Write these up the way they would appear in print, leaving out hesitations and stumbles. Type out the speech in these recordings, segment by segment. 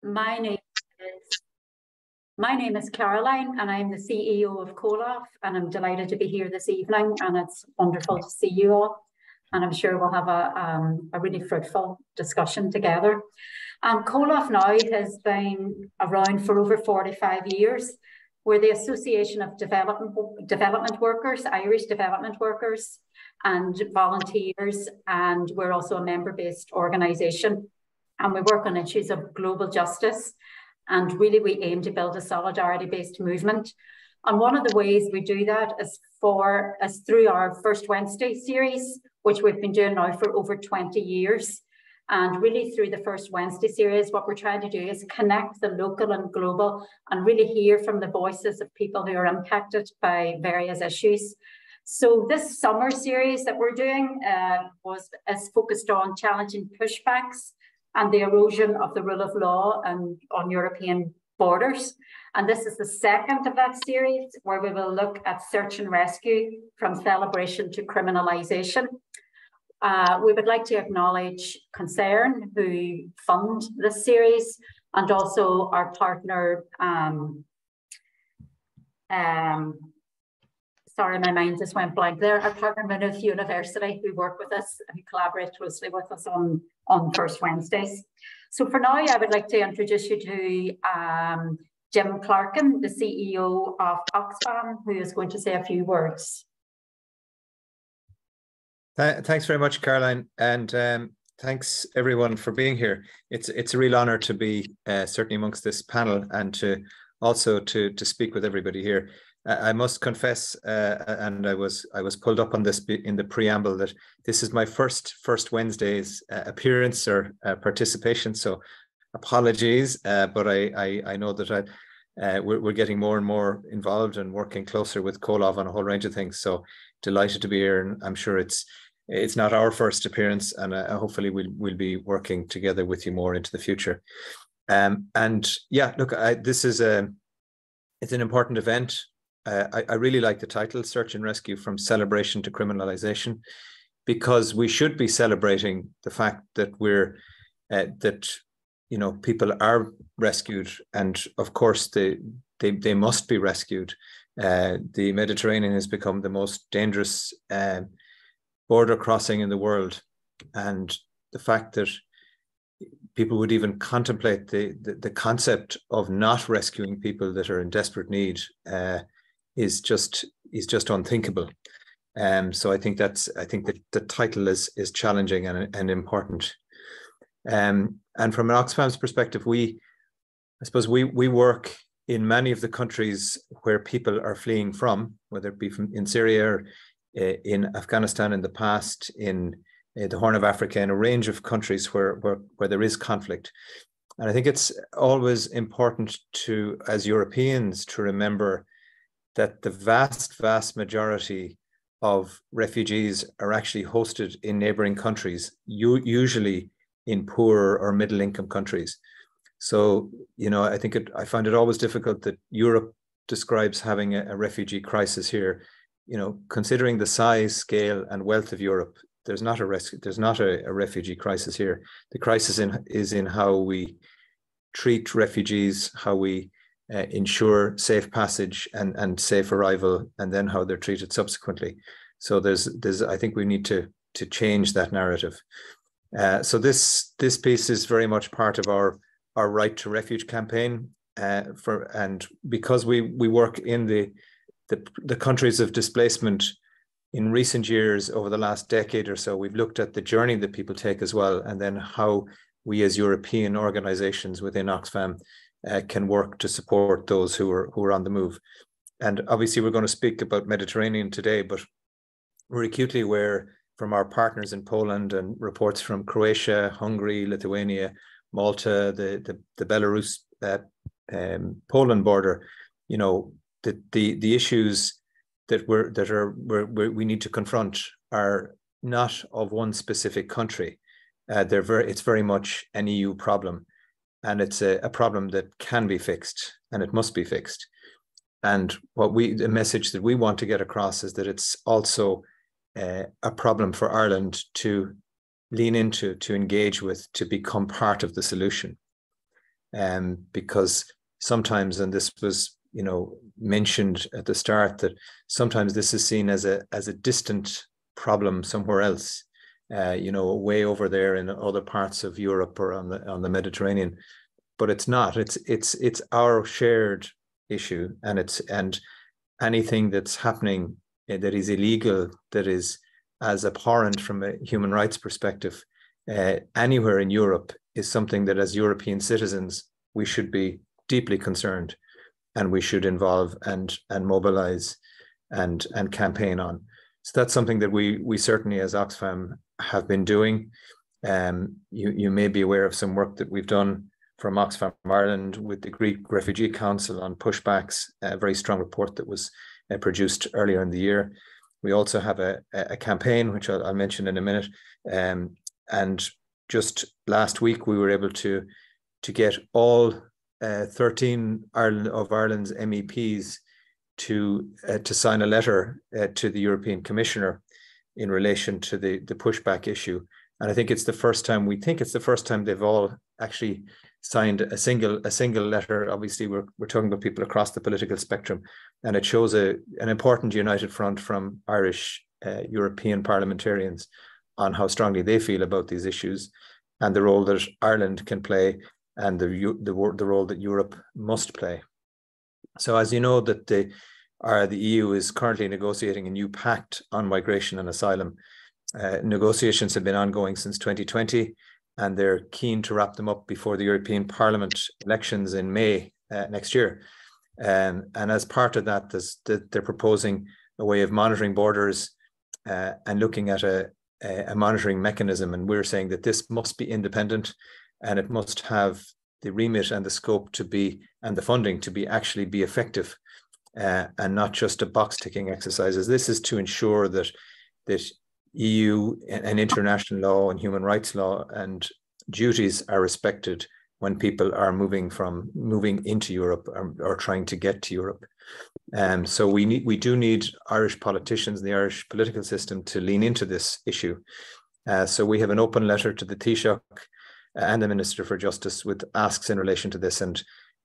My name is Caroline, and I'm the CEO of COLAF, and I'm delighted to be here this evening, and it's wonderful to see you all, and I'm sure we'll have a really fruitful discussion together. COLAF now has been around for over 45 years. We're the Association of Development Workers, Irish Development Workers and Volunteers, and we're also a member-based organisation. And we work on issues of global justice. And really, we aim to build a solidarity-based movement. And one of the ways we do that is through our First Wednesday series, which we've been doing now for over 20 years. And really, through the First Wednesday series, what we're trying to do is connect the local and global and really hear from the voices of people who are impacted by various issues. So this summer series that we're doing is focused on challenging pushbacks and the erosion of the rule of law and on European borders. And this is the second of that series, where we will look at search and rescue from celebration to criminalisation. We would like to acknowledge Concern, who fund this series, and also our partner, sorry, my mind just went blank there. Our partner, Maynooth University, who work with us, who collaborate closely with us on First Wednesdays. So for now, I would like to introduce you to Jim Clarkin, the CEO of Oxfam, who is going to say a few words. Thanks very much, Caroline, and thanks everyone for being here. It's a real honour to be certainly amongst this panel and to also to speak with everybody here. I must confess, and I was pulled up on this in the preamble, that this is my first Wednesday's appearance or participation. So apologies, but I know that we're getting more and more involved and working closer with COLAF on a whole range of things. So delighted to be here, and I'm sure it's not our first appearance, and hopefully we'll be working together with you more into the future. And yeah, look, it's an important event. I really like the title, Search and Rescue from Celebration to Criminalisation, because we should be celebrating the fact that people are rescued, and of course they must be rescued. The Mediterranean has become the most dangerous border crossing in the world, and the fact that people would even contemplate the concept of not rescuing people that are in desperate need is just unthinkable. So I think that the title is challenging and important. And from an Oxfam's perspective, I suppose we work in many of the countries where people are fleeing from, whether it be in Syria or in Afghanistan in the past, in the Horn of Africa, in a range of countries where there is conflict. And I think it's always important as Europeans, to remember that the vast majority of refugees are actually hosted in neighboring countries, usually in poor or middle income countries. So, I find it always difficult that Europe describes having a refugee crisis here. Considering the size, scale, and wealth of Europe, there's not a refugee crisis here. The crisis is in how we treat refugees, how we ensure safe passage and safe arrival, and then how they're treated subsequently. So I think we need to change that narrative. So this piece is very much part of our Right to Refuge campaign, and because we work in the countries of displacement in recent years, over the last decade or so, we've looked at the journey that people take as well, and then how we as European organizations within Oxfam can work to support those who are on the move. And obviously we're going to speak about Mediterranean today, but we're acutely aware from our partners in Poland and reports from Croatia, Hungary, Lithuania, Malta, the Belarus Poland border, the issues that we need to confront are not of one specific country. It's very much an EU problem, and it's a problem that can be fixed, and it must be fixed. And the message that we want to get across is that it's also a problem for Ireland to lean into, to engage with, to become part of the solution. because sometimes, and this was, mentioned at the start, that sometimes this is seen as a distant problem somewhere else, way over there in other parts of Europe or on the Mediterranean, but it's not. It's our shared issue, and anything that's happening that is illegal, that is as abhorrent from a human rights perspective, anywhere in Europe, is something that as European citizens we should be deeply concerned, and we should involve and mobilize and campaign on. So that's something that we certainly as Oxfam have been doing. You may be aware of some work that we've done from Oxfam Ireland with the Greek Refugee Council on pushbacks, a very strong report that was produced earlier in the year. We also have a campaign, which I'll mention in a minute. And just last week, we were able to get all 13 of Ireland's MEPs to sign a letter to the European Commissioner in relation to the pushback issue. And I think it's the first time, they've all actually signed a single letter. Obviously, we're talking about people across the political spectrum, and it shows an important united front from Irish European parliamentarians on how strongly they feel about these issues and the role that Ireland can play, and the role that Europe must play. So, as you know, that the EU is currently negotiating a new pact on migration and asylum. Negotiations have been ongoing since 2020, and they're keen to wrap them up before the European Parliament elections in May next year. And as part of that, they're proposing a way of monitoring borders and looking at a monitoring mechanism. And we're saying that this must be independent, and it must have the remit and the scope to be, and the funding to be actually be effective, and not just a box ticking exercises. This is to ensure that EU and international law and human rights law and duties are respected when people are moving into Europe or trying to get to Europe. So we do need Irish politicians, the Irish political system, to lean into this issue. So we have an open letter to the Taoiseach and the Minister for Justice with asks in relation to this, and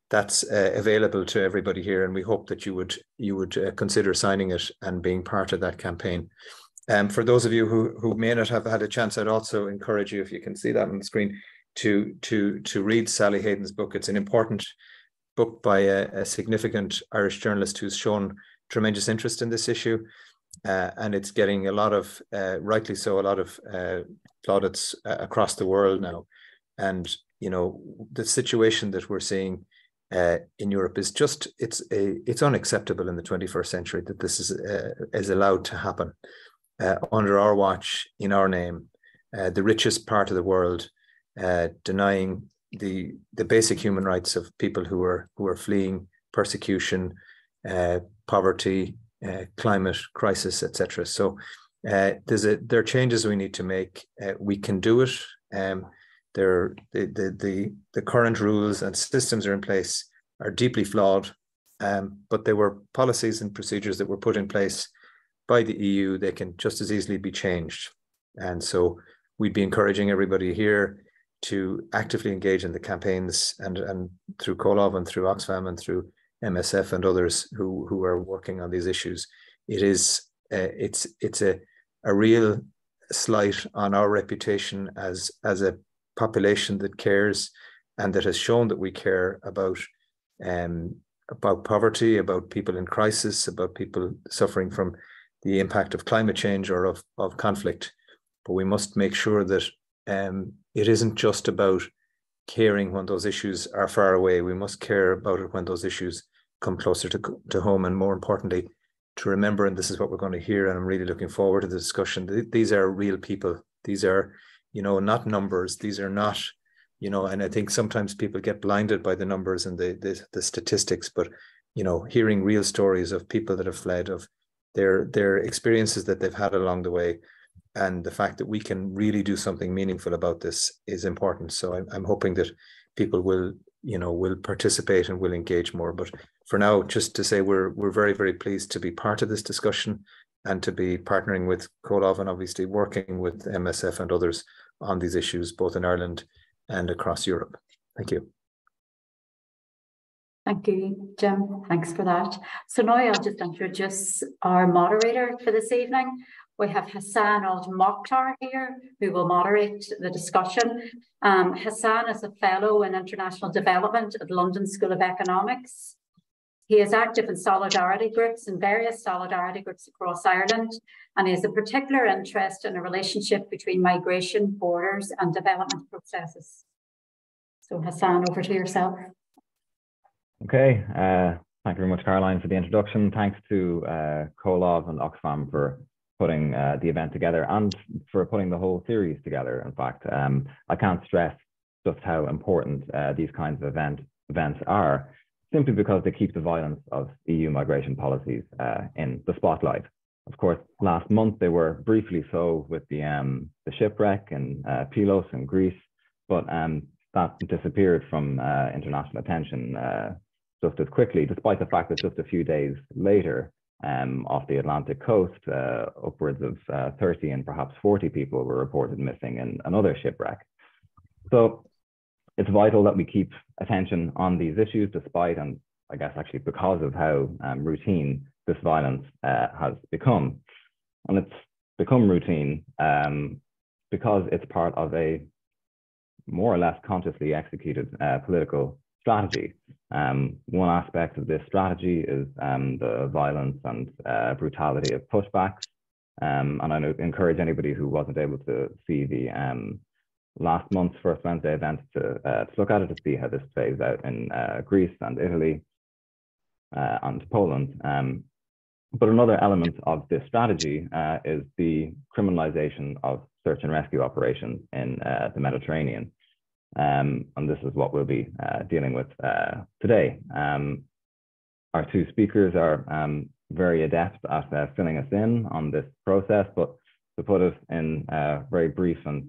that's available to everybody here. And we hope that you would consider signing it and being part of that campaign. For those of you who may not have had a chance, I'd also encourage you, if you can see that on the screen, to read Sally Hayden's book. It's an important book by a significant Irish journalist who's shown tremendous interest in this issue, and it's getting a lot of, rightly so, a lot of plaudits across the world now. And the situation that we're seeing in Europe is just it's unacceptable in the 21st century that this is allowed to happen under our watch, in our name. The richest part of the world denying the basic human rights of people who are fleeing persecution, poverty, climate crisis, etc. So there are changes we need to make. We can do it. The current rules and systems are in place are deeply flawed, but they were policies and procedures that were put in place by the EU. They can just as easily be changed. And so we'd be encouraging everybody here to actively engage in the campaigns, and through COLOV and through Oxfam and through MSF and others who are working on these issues. It's a real slight on our reputation as a population that cares and that has shown that we care about poverty, about people in crisis, about people suffering from the impact of climate change or of conflict. But we must make sure that it isn't just about caring when those issues are far away. We must care about it when those issues come closer to home, and more importantly, to remember, and this is what we're going to hear, and I'm really looking forward to the discussion, these are real people. These are, not numbers. These are not, and I think sometimes people get blinded by the numbers and the statistics, but, hearing real stories of people that have fled, of their experiences that they've had along the way, and the fact that we can really do something meaningful about this is important. So I'm hoping that people will participate and will engage more. But for now, just to say we're very, very pleased to be part of this discussion and to be partnering with COLOV and obviously working with MSF and others on these issues, both in Ireland and across Europe. Thank you. Thank you, Jim. Thanks for that. So now I'll just introduce our moderator for this evening. We have Hassan Al-Mokhtar here, who will moderate the discussion. Hassan is a fellow in international development at London School of Economics. He is active in solidarity groups and various solidarity groups across Ireland, and he has a particular interest in a relationship between migration, borders, and development processes. So Hassan, over to yourself. Okay, thank you very much, Caroline, for the introduction. Thanks to COLAV and Oxfam for putting the event together and for putting the whole series together. In fact, I can't stress just how important these kinds of events are, simply because they keep the violence of EU migration policies in the spotlight. Of course, last month they were briefly so with the shipwreck in Pylos in Greece, but that disappeared from international attention just as quickly, despite the fact that just a few days later, off the Atlantic coast, upwards of 30 and perhaps 40 people were reported missing in another shipwreck. So it's vital that we keep attention on these issues, despite, and I guess actually because of how routine this violence has become. And it's become routine because it's part of a more or less consciously executed political strategy. One aspect of this strategy is the violence and brutality of pushbacks. And I encourage anybody who wasn't able to see the last month's First Wednesday event to look at it, to see how this plays out in Greece and Italy and Poland. But another element of this strategy is the criminalization of search and rescue operations in the Mediterranean. And this is what we'll be dealing with today. Our two speakers are very adept at filling us in on this process, but to put it in very brief and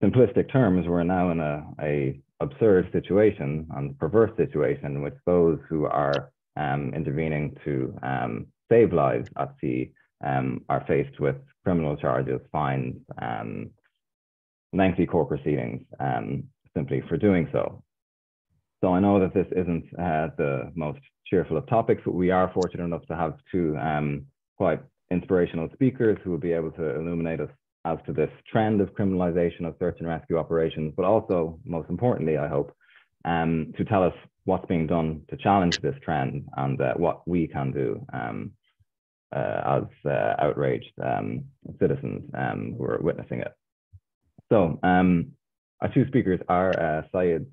simplistic terms, we're now in a absurd situation and perverse situation in which those who are intervening to save lives at sea are faced with criminal charges, fines, lengthy court proceedings simply for doing so. So I know that this isn't the most cheerful of topics, but we are fortunate enough to have two quite inspirational speakers who will be able to illuminate us as to this trend of criminalization of search and rescue operations, but also, most importantly, I hope, to tell us what's being done to challenge this trend and what we can do as outraged citizens who are witnessing it. So our two speakers are Syed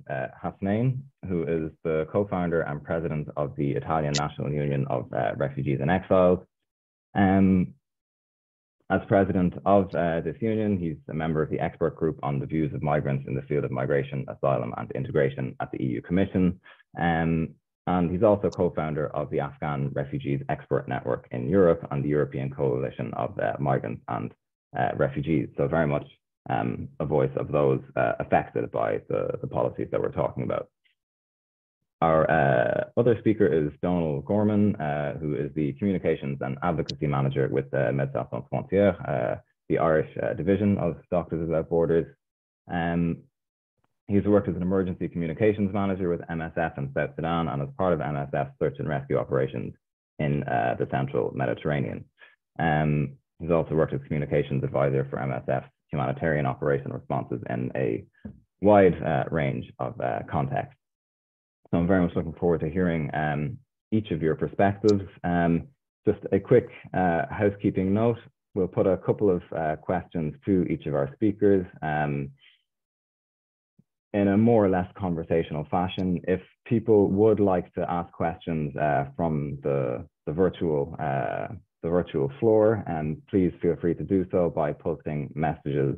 Hasnain, who is the co-founder and president of the Italian National Union of Refugees and Exiles. As president of this union, he's a member of the expert group on the views of migrants in the field of migration, asylum and integration at the EU Commission. And he's also co-founder of the Afghan Refugees Expert Network in Europe and the European Coalition of Migrants and Refugees. So very much a voice of those affected by the policies that we're talking about. Our other speaker is Donal Gorman, who is the Communications and Advocacy Manager with Médecins Sans Frontières, the Irish division of Doctors Without Borders. He's worked as an emergency communications manager with MSF in South Sudan and as part of MSF search and rescue operations in the central Mediterranean. He's also worked as communications advisor for MSF humanitarian operation responses in a wide range of contexts. So I'm very much looking forward to hearing each of your perspectives. Just a quick housekeeping note, we'll put a couple of questions to each of our speakers in a more or less conversational fashion. If people would like to ask questions from the virtual floor, please feel free to do so by posting messages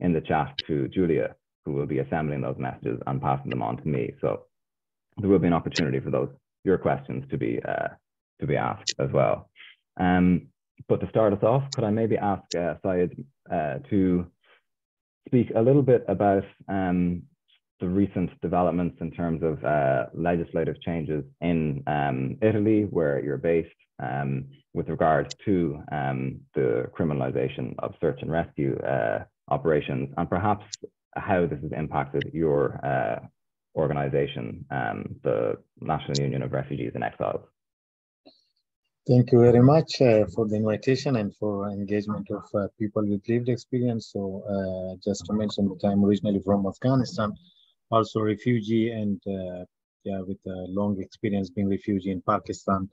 in the chat to Julia, who will be assembling those messages and passing them on to me. So there will be an opportunity for your questions to be asked as well. But to start us off, could I maybe ask Syed to speak a little bit about the recent developments in terms of legislative changes in Italy, where you're based, with regards to the criminalization of search and rescue operations, and perhaps how this has impacted your organization, the National Union of Refugees and Exiles. Thank you very much for the invitation and for engagement of people with lived experience. So just to mention that I'm originally from Afghanistan, also refugee, and with a long experience being refugee in Pakistan,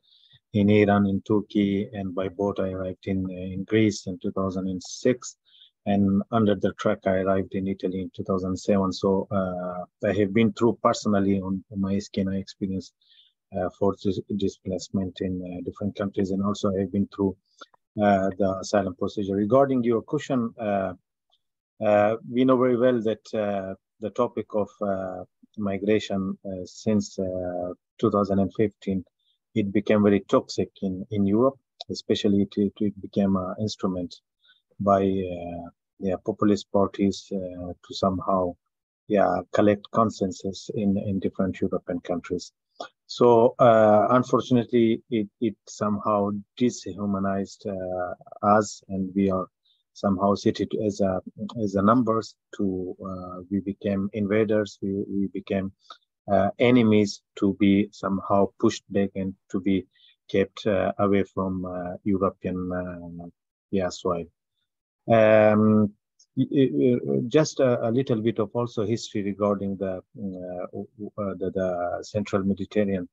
in Iran, in Turkey, and by boat I arrived in Greece in 2006. And under the truck I arrived in Italy in 2007. So I have been through personally on my skin, I experienced forced displacement in different countries, and also I've been through the asylum procedure. Regarding your question, we know very well that the topic of migration since 2015, it became very toxic in Europe, especially it became an instrument by populist parties to somehow collect consensus in different European countries. So unfortunately, it somehow dehumanized us, and we are somehow cited as a numbers. We became invaders. We became enemies to be somehow pushed back and to be kept away from European soil. Just a little bit of also history regarding the Central Mediterranean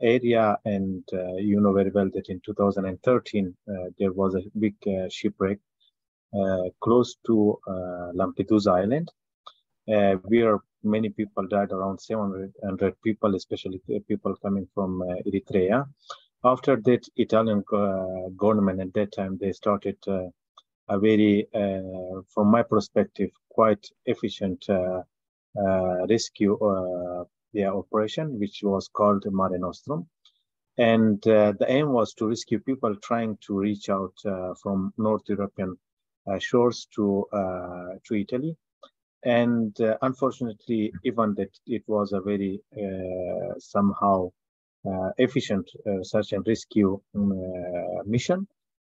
area, and you know very well that in 2013 there was a big shipwreck close to Lampedusa Island, where many people died, around 700 people, especially people coming from Eritrea. After that, Italian government at that time, they started a very, from my perspective, quite efficient rescue operation, which was called Mare Nostrum. And the aim was to rescue people trying to reach out from North European shores to Italy. And unfortunately, even that it was a very somehow efficient search and rescue mission,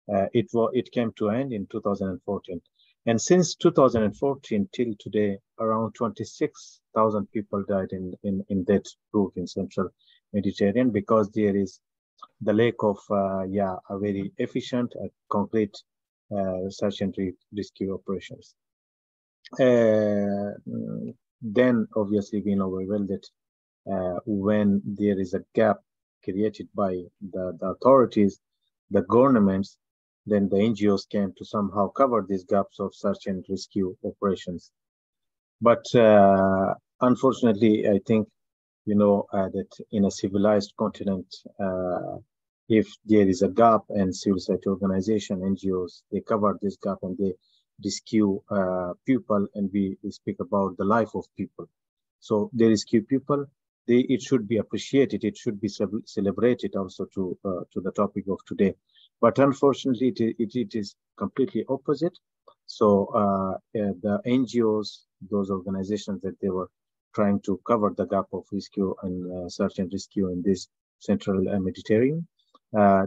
it came to end in 2014. And since 2014 till today, around 26,000 people died in that route in Central Mediterranean, because there is the lack of a very efficient, concrete search and rescue operations. Then obviously we know very well that when there is a gap created by the authorities, the governments, then the NGOs came to somehow cover these gaps of search and rescue operations. But unfortunately, I think, you know, that in a civilized continent, if there is a gap, and civil society organization, NGOs, they cover this gap and they rescue people, and we speak about the life of people. So they rescue people. It should be appreciated. It should be celebrated also to the topic of today. But unfortunately, it is completely opposite. So the NGOs, those organizations that they were trying to cover the gap of rescue and search and rescue in this Central Mediterranean,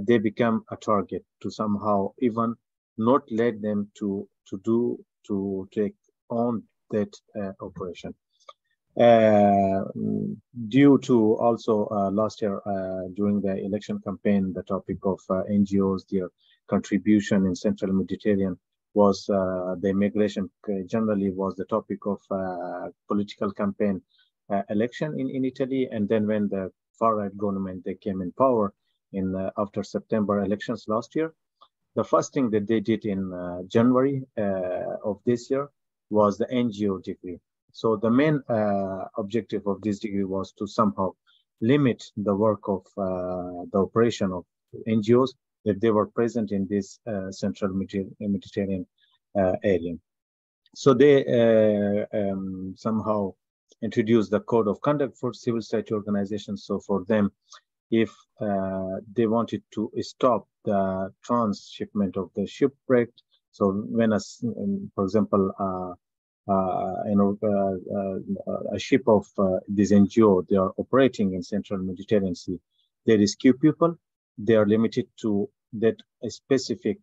they become a target to somehow even not let them to take on that operation. Due to also last year during the election campaign, the topic of NGOs, their contribution in Central Mediterranean was the immigration generally was the topic of political campaign election in Italy. And then when the far-right government, they came in power in after September elections last year, the first thing that they did in January of this year was the NGO degree. So the main objective of this degree was to somehow limit the work of the operation of NGOs if they were present in this Central Mediterranean area. So they somehow introduced the code of conduct for civil society organizations. So for them, if they wanted to stop the transshipment of the shipwreck, so when for example, a ship of this NGO, they are operating in Central Mediterranean Sea, they rescue people, they are limited to that specific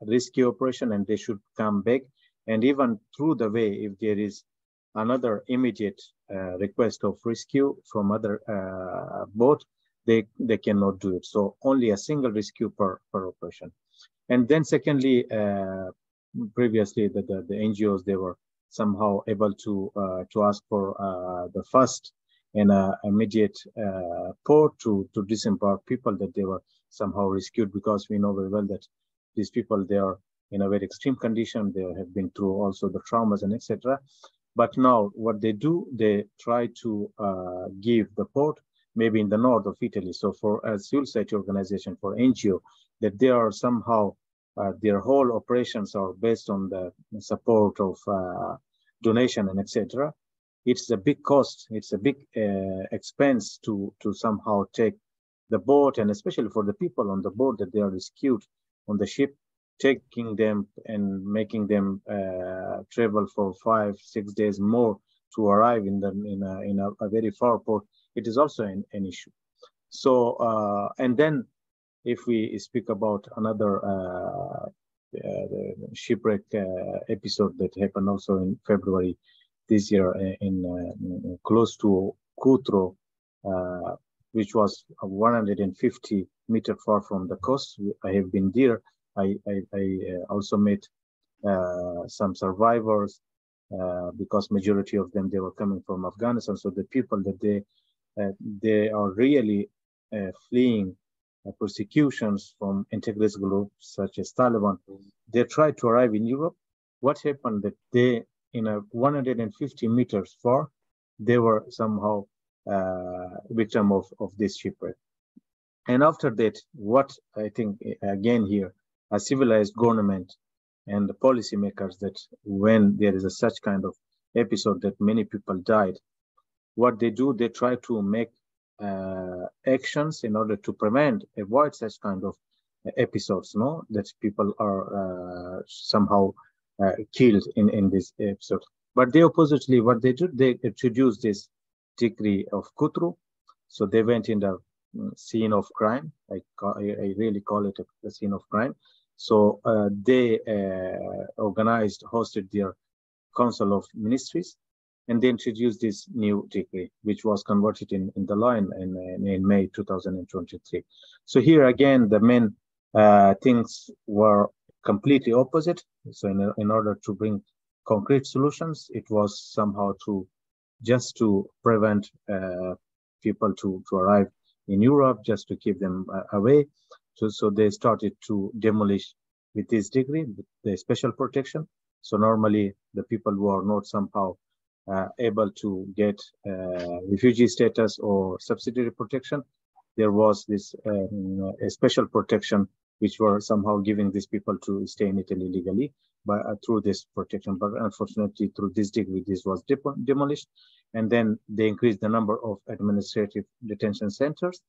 rescue operation, and they should come back. And even through the way, if there is another immediate request of rescue from other boat, they cannot do it. So only a single rescue per operation. And then secondly, previously the NGOs, they were somehow able to ask for the first and immediate port to disembark people that they were somehow rescued, because we know very well that these people, they are in a very extreme condition. They have been through also the traumas and etc. But now what they do, they try to give the port maybe in the north of Italy. So for a civil society organization, for NGO, that they are somehow their whole operations are based on the support of donation and etc. It's a big cost. It's a big expense to somehow take the boat, and especially for the people on the boat that they are rescued on the ship, taking them and making them travel for 5-6 days more to arrive in a very far port. It is also an issue. So and then if we speak about another the shipwreck episode that happened also in February this year in close to Cutro, which was 150 meters far from the coast. I have been there. I also met some survivors because majority of them, they were coming from Afghanistan. So the people that they are really fleeing persecutions from anti-terrorist groups such as Taliban. They tried to arrive in Europe. What happened that they, in a 150 meters far, they were somehow victim of this shipwreck. And after that, what I think again here, a civilized government and the policymakers, that when there is such kind of episode that many people died, what they do, they try to make actions in order to avoid such kind of episodes, no, that people are somehow killed in this episode. But they oppositely, what they do, they introduce this decree of Cutro. So they went in the scene of crime. I really call it a scene of crime. So they hosted their Council of Ministries, and they introduced this new decree, which was converted in the law in May 2023. So here again, the main things were completely opposite. So in order to bring concrete solutions, it was somehow just to prevent people to arrive in Europe, just to keep them away. So they started to demolish with this decree, the special protection. So normally the people who are not somehow able to get refugee status or subsidiary protection, there was this a special protection which were somehow giving these people to stay in Italy legally through this protection. But unfortunately, through this decree, this was demolished. And then they increased the number of administrative detention centers,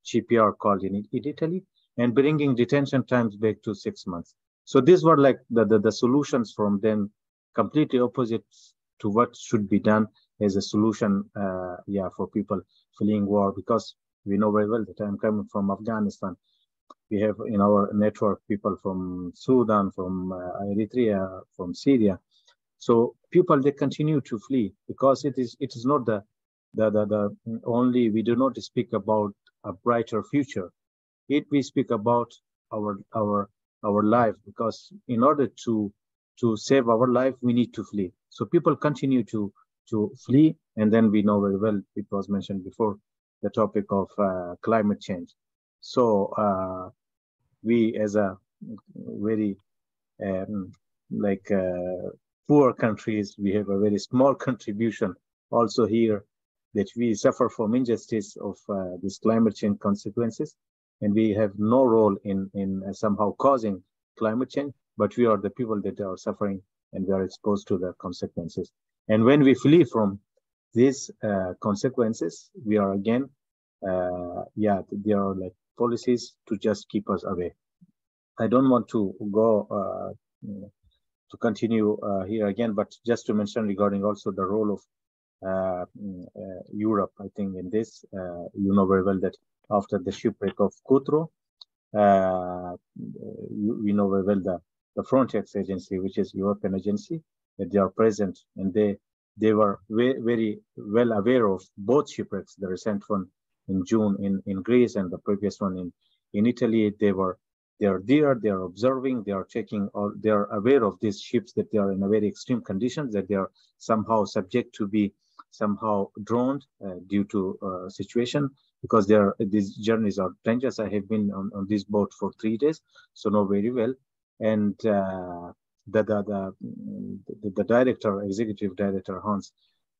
CPR called in Italy, and bringing detention times back to 6 months. So these were like the solutions from them, completely opposite to what should be done as a solution, for people fleeing war. Because we know very well that I'm coming from Afghanistan. We have in our network people from Sudan, from Eritrea, from Syria. So people, they continue to flee because it is not the only, we do not speak about a brighter future. We speak about our life, because in order to save our life, we need to flee. So people continue to flee, and then we know very well, it was mentioned before, the topic of climate change. So we, as a very poor countries, we have a very small contribution also here, that we suffer from injustice of this climate change consequences, and we have no role in somehow causing climate change, but we are the people that are suffering and we are exposed to the consequences. And when we flee from these consequences, we are again, there are like policies to just keep us away. I don't want to go to continue here again, but just to mention regarding also the role of Europe, I think in this, you know very well that after the shipwreck of Cutro, we know very well the Frontex agency, which is European agency, that they are present, and they they were very well aware of both shipwrecks, the recent one in June in Greece and the previous one in Italy. They are there, they are observing, they are checking, or they are aware of these ships, that they are in a very extreme conditions, that they are somehow subject to be somehow drowned due to situation, because these journeys are dangerous. I have been on this boat for 3 days, so know very well. And the director, executive director Hans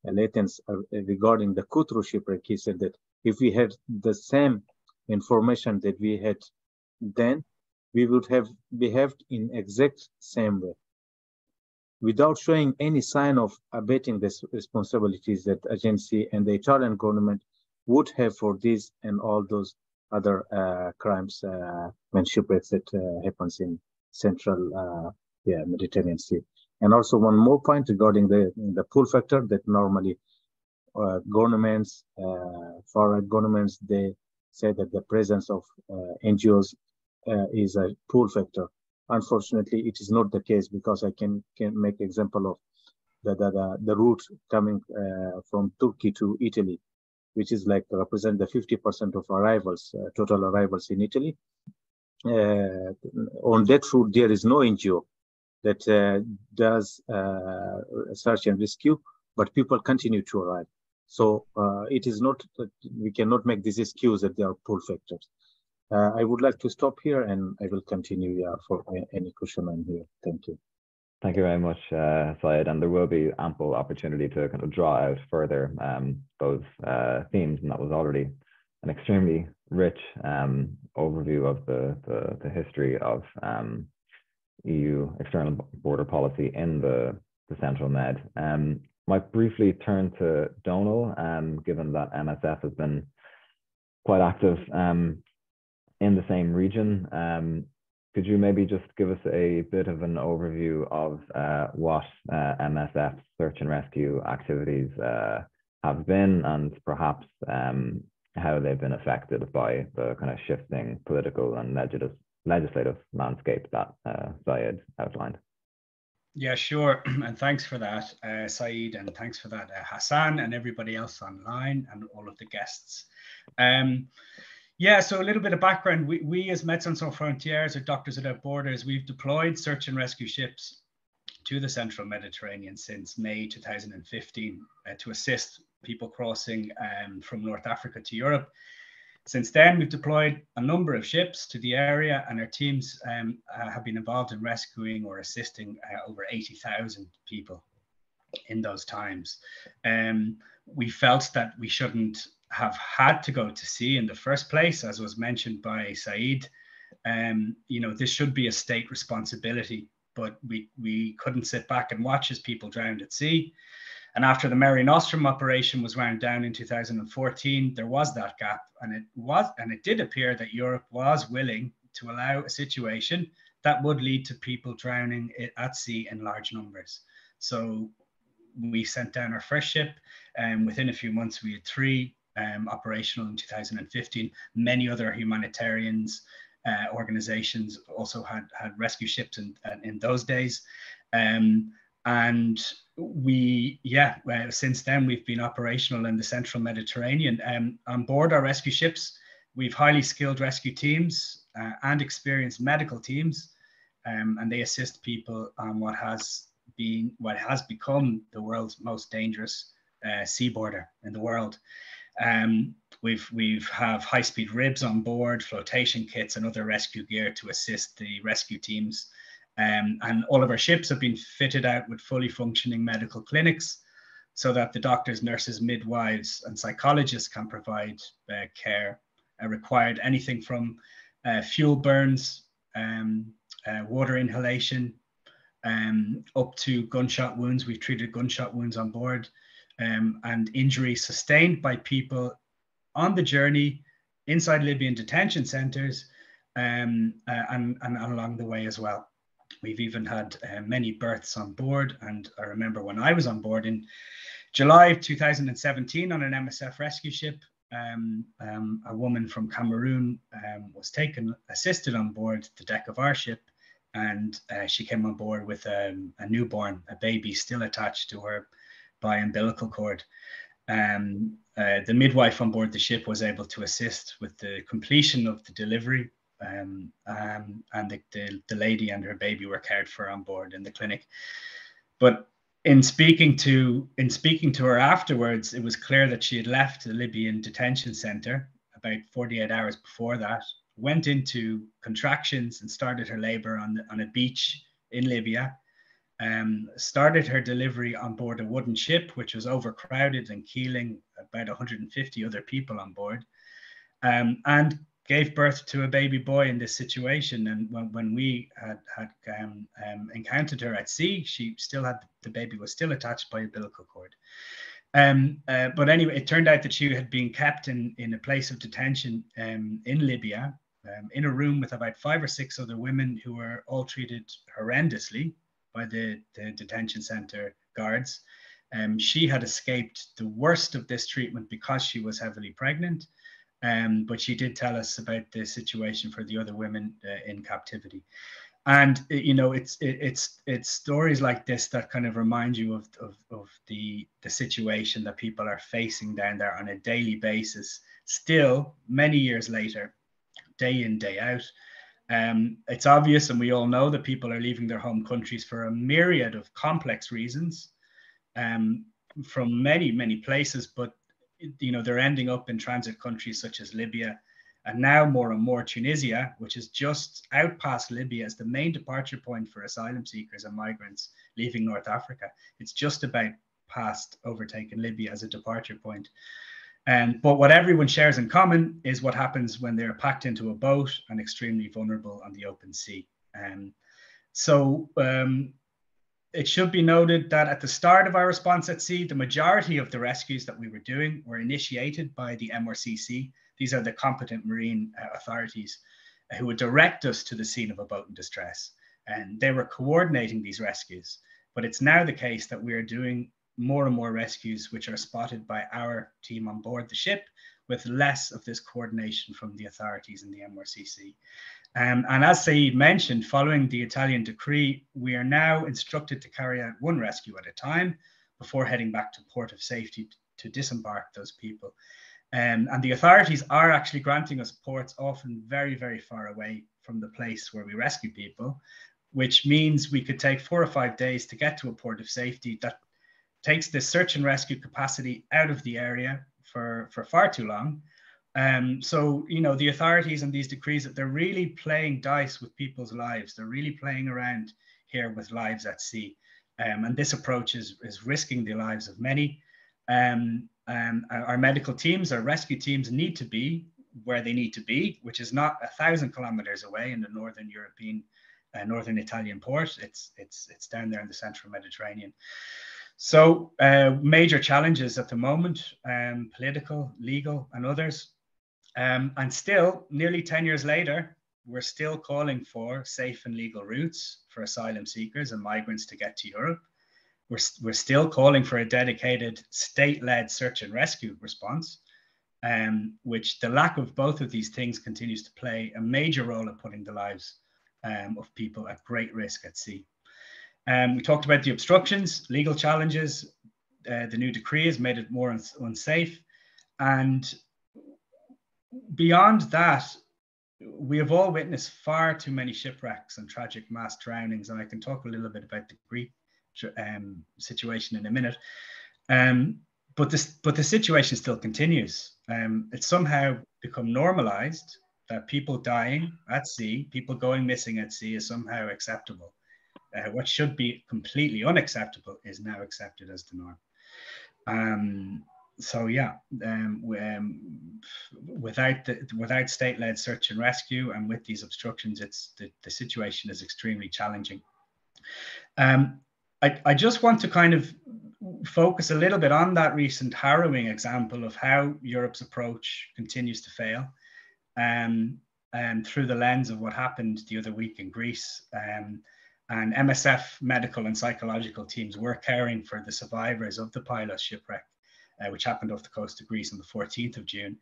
Leitens, regarding the Kutru shipwreck, he said that if we had the same information that we had then, we would have behaved in exact same way, without showing any sign of abating the responsibilities that agency and the Italian government would have for this and all those other crimes when shipwrecks that happens in central Mediterranean Sea. And also one more point regarding the pull factor, that normally governments, foreign governments, they say that the presence of NGOs is a pull factor. Unfortunately, it is not the case, because I can make example of the route coming from Turkey to Italy, which is like represent the 50% of arrivals, total arrivals in Italy. On that route, there is no NGO that does search and rescue, but people continue to arrive. So it is not that we cannot make this excuse that there are pull factors. I would like to stop here, and I will continue for any question I'm here. Thank you. Thank you very much, Syed. And there will be ample opportunity to kind of draw out further those themes, and that was already an extremely rich overview of the history of EU external border policy in the Central Med. Might briefly turn to Donal, given that MSF has been quite active in the same region. Could you maybe just give us a bit of an overview of what MSF search and rescue activities have been, and perhaps how they've been affected by the kind of shifting political and legislative landscape that Syed outlined? Yeah, sure. And thanks for that, Saeed, and thanks for that, Hassan, and everybody else online, and all of the guests. Yeah, so a little bit of background. We as Médecins Sans Frontières, or Doctors Without Borders, we've deployed search and rescue ships to the Central Mediterranean since May 2015 to assist people crossing from North Africa to Europe. Since then, we've deployed a number of ships to the area, and our teams have been involved in rescuing or assisting over 80,000 people in those times. We felt that we shouldn't have had to go to sea in the first place, as was mentioned by Saeed. You know, this should be a state responsibility, but we couldn't sit back and watch as people drowned at sea. And after the Mare Nostrum operation was wound down in 2014, there was that gap, and it did appear that Europe was willing to allow a situation that would lead to people drowning at sea in large numbers. So we sent down our first ship, and within a few months we had 3 operational in 2015. Many other humanitarians organizations also had rescue ships in those days. And since then we've been operational in the Central Mediterranean. On board our rescue ships, we've highly skilled rescue teams and experienced medical teams, and they assist people on what has become the world's most dangerous sea border in the world. We've have high-speed ribs on board, flotation kits, and other rescue gear to assist the rescue teams. And all of our ships have been fitted out with fully functioning medical clinics, so that the doctors, nurses, midwives, and psychologists can provide care required, anything from fuel burns, water inhalation, up to gunshot wounds. We've treated gunshot wounds on board, and injuries sustained by people on the journey inside Libyan detention centers, and along the way as well. We've even had many births on board, and I remember when I was on board in July of 2017 on an MSF rescue ship, a woman from Cameroon was assisted on board the deck of our ship, and she came on board with a newborn, a baby still attached to her by umbilical cord. The midwife on board the ship was able to assist with the completion of the delivery, and the lady and her baby were cared for on board in the clinic. But in speaking to her afterwards, it was clear that she had left the Libyan detention center about 48 hours before that, went into contractions and started her labor on a beach in Libya. Started her delivery on board a wooden ship, which was overcrowded and keeling about 150 other people on board, and gave birth to a baby boy in this situation. And when we had encountered her at sea, she still had, the baby was still attached by umbilical cord. But anyway, it turned out that she had been kept in a place of detention in Libya, in a room with about 5 or 6 other women who were all treated horrendously by the detention center guards. She had escaped the worst of this treatment because she was heavily pregnant, but she did tell us about the situation for the other women in captivity. And you know, it's stories like this that kind of remind you of the situation that people are facing down there on a daily basis, still many years later, day in, day out. It's obvious, and we all know, that people are leaving their home countries for a myriad of complex reasons, from many places, but you know, they're ending up in transit countries such as Libya, and now more and more Tunisia, which is just out past Libya as the main departure point for asylum seekers and migrants leaving North Africa. It's just about past overtaking Libya as a departure point. But what everyone shares in common is what happens when they're packed into a boat and extremely vulnerable on the open sea. It should be noted that at the start of our response at sea, the majority of the rescues that we were doing were initiated by the MRCC. These are the competent marine authorities who would direct us to the scene of a boat in distress. And they were coordinating these rescues. But it's now the case that we are doing more and more rescues which are spotted by our team on board the ship, with less of this coordination from the authorities in the MRCC. And as Saeed mentioned, following the Italian decree, we are now instructed to carry out one rescue at a time before heading back to port of safety to disembark those people. And the authorities are actually granting us ports often very, very far away from the place where we rescue people, which means we could take 4 or 5 days to get to a port of safety that takes the search and rescue capacity out of the area for far too long. So, you know, the authorities and these decrees, that they're really playing dice with people's lives. They're really playing around here with lives at sea. And this approach is risking the lives of many. Our medical teams, our rescue teams need to be where they need to be, which is not 1,000 kilometers away in the northern European, northern Italian port. It's down there in the central Mediterranean. So major challenges at the moment, political, legal, and others. And still, nearly 10 years later, we're still calling for safe and legal routes for asylum seekers and migrants to get to Europe. We're still calling for a dedicated state-led search and rescue response, which the lack of both of these things continues to play a major role in putting the lives of people at great risk at sea. We talked about the obstructions, legal challenges. The new decree has made it more unsafe. And beyond that, we have all witnessed far too many shipwrecks and tragic mass drownings. And I can talk a little bit about the Greek situation in a minute. But the situation still continues. It's somehow become normalized that people dying at sea, people going missing at sea, is somehow acceptable. What should be completely unacceptable is now accepted as the norm. So yeah, without state-led search and rescue and with these obstructions, the situation is extremely challenging. I just want to kind of focus a little bit on that recent harrowing example of how Europe's approach continues to fail, and through the lens of what happened the other week in Greece. And MSF medical and psychological teams were caring for the survivors of the pilot shipwreck, which happened off the coast of Greece on the 14th of June.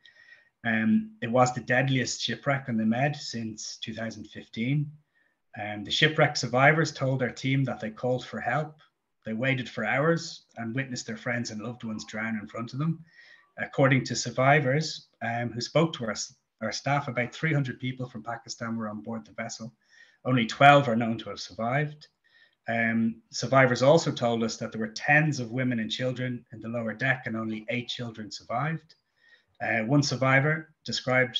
It was the deadliest shipwreck on the Med since 2015. The shipwreck survivors told our team that they called for help They waited for hours and witnessed their friends and loved ones drown in front of them. According to survivors who spoke to our staff, about 300 people from Pakistan were on board the vessel. Only 12 are known to have survived. Survivors also told us that there were tens of women and children in the lower deck and only 8 children survived. One survivor described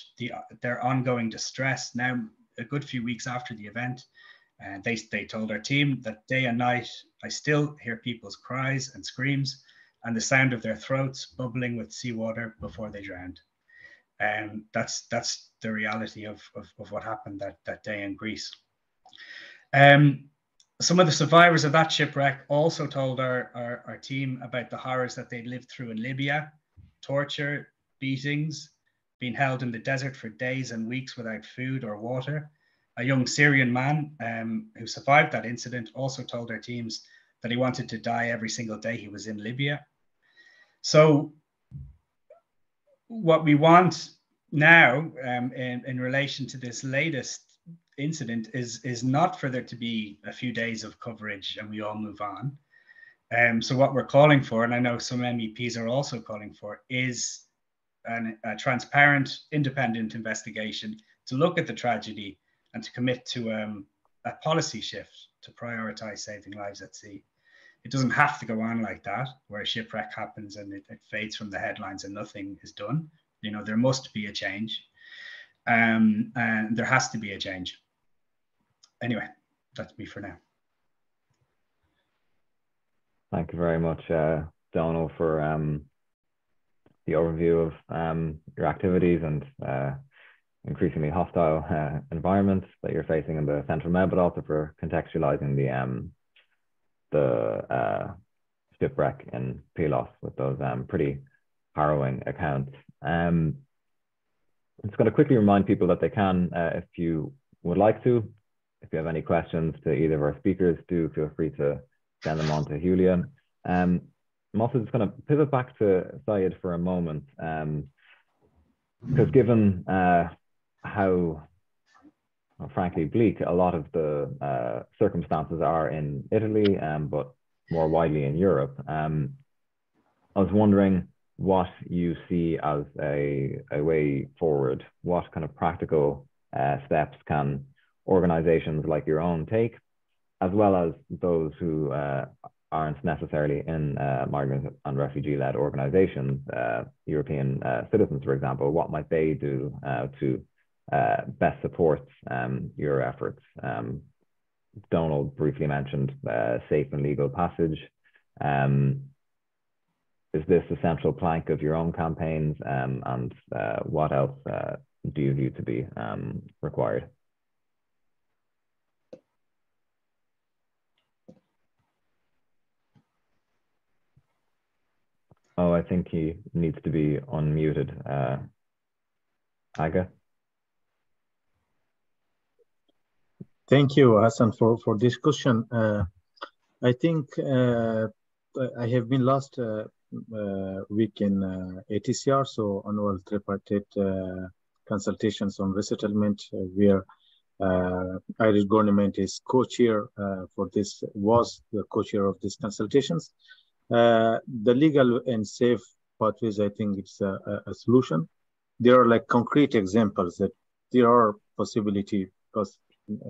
their ongoing distress now a good few weeks after the event. They told our team that day and night, I still hear people's cries and screams and the sound of their throats bubbling with seawater before they drowned. That's the reality of what happened that day in Greece. Some of the survivors of that shipwreck also told our team about the horrors that they'd lived through in Libya: torture, beatings, being held in the desert for days and weeks without food or water. A young Syrian man who survived that incident also told our teams that he wanted to die every single day he was in Libya. So what we want now in relation to this latest incident is not for there to be a few days of coverage and we all move on. So what we're calling for, and I know some MEPs are also calling for, is a transparent, independent investigation to look at the tragedy and to commit to a policy shift to prioritize saving lives at sea. It doesn't have to go on like that, where a shipwreck happens and it fades from the headlines and nothing is done. You know, there must be a change, and there has to be a change. Anyway, that's me for now. Thank you very much, Donal, for the overview of your activities and increasingly hostile environments that you're facing in the Central Med, but also for contextualizing the shipwreck in Pylos with those pretty harrowing accounts. I'm just going to quickly remind people that they can, if you would like to, if you have any questions to either of our speakers, do feel free to send them on to Julia. I'm also just going to pivot back to Syed for a moment, because given how frankly bleak a lot of the circumstances are in Italy, but more widely in Europe, I was wondering what you see as a way forward. What kind of practical steps can organizations like your own take, as well as those who aren't necessarily in migrant and refugee-led organizations, European citizens, for example, what might they do to best support your efforts? Donal briefly mentioned safe and legal passage. Is this a central plank of your own campaigns, and what else do you view to be required? Oh, I think he needs to be unmuted. Aga? Thank you, Hassan, for this question. I think I have been last week in UNHCR, so annual tripartite consultations on resettlement, where Irish government is co-chair for this, was the co-chair of these consultations. The legal and safe pathways, I think it's a solution. There are like concrete examples that there are possibility, because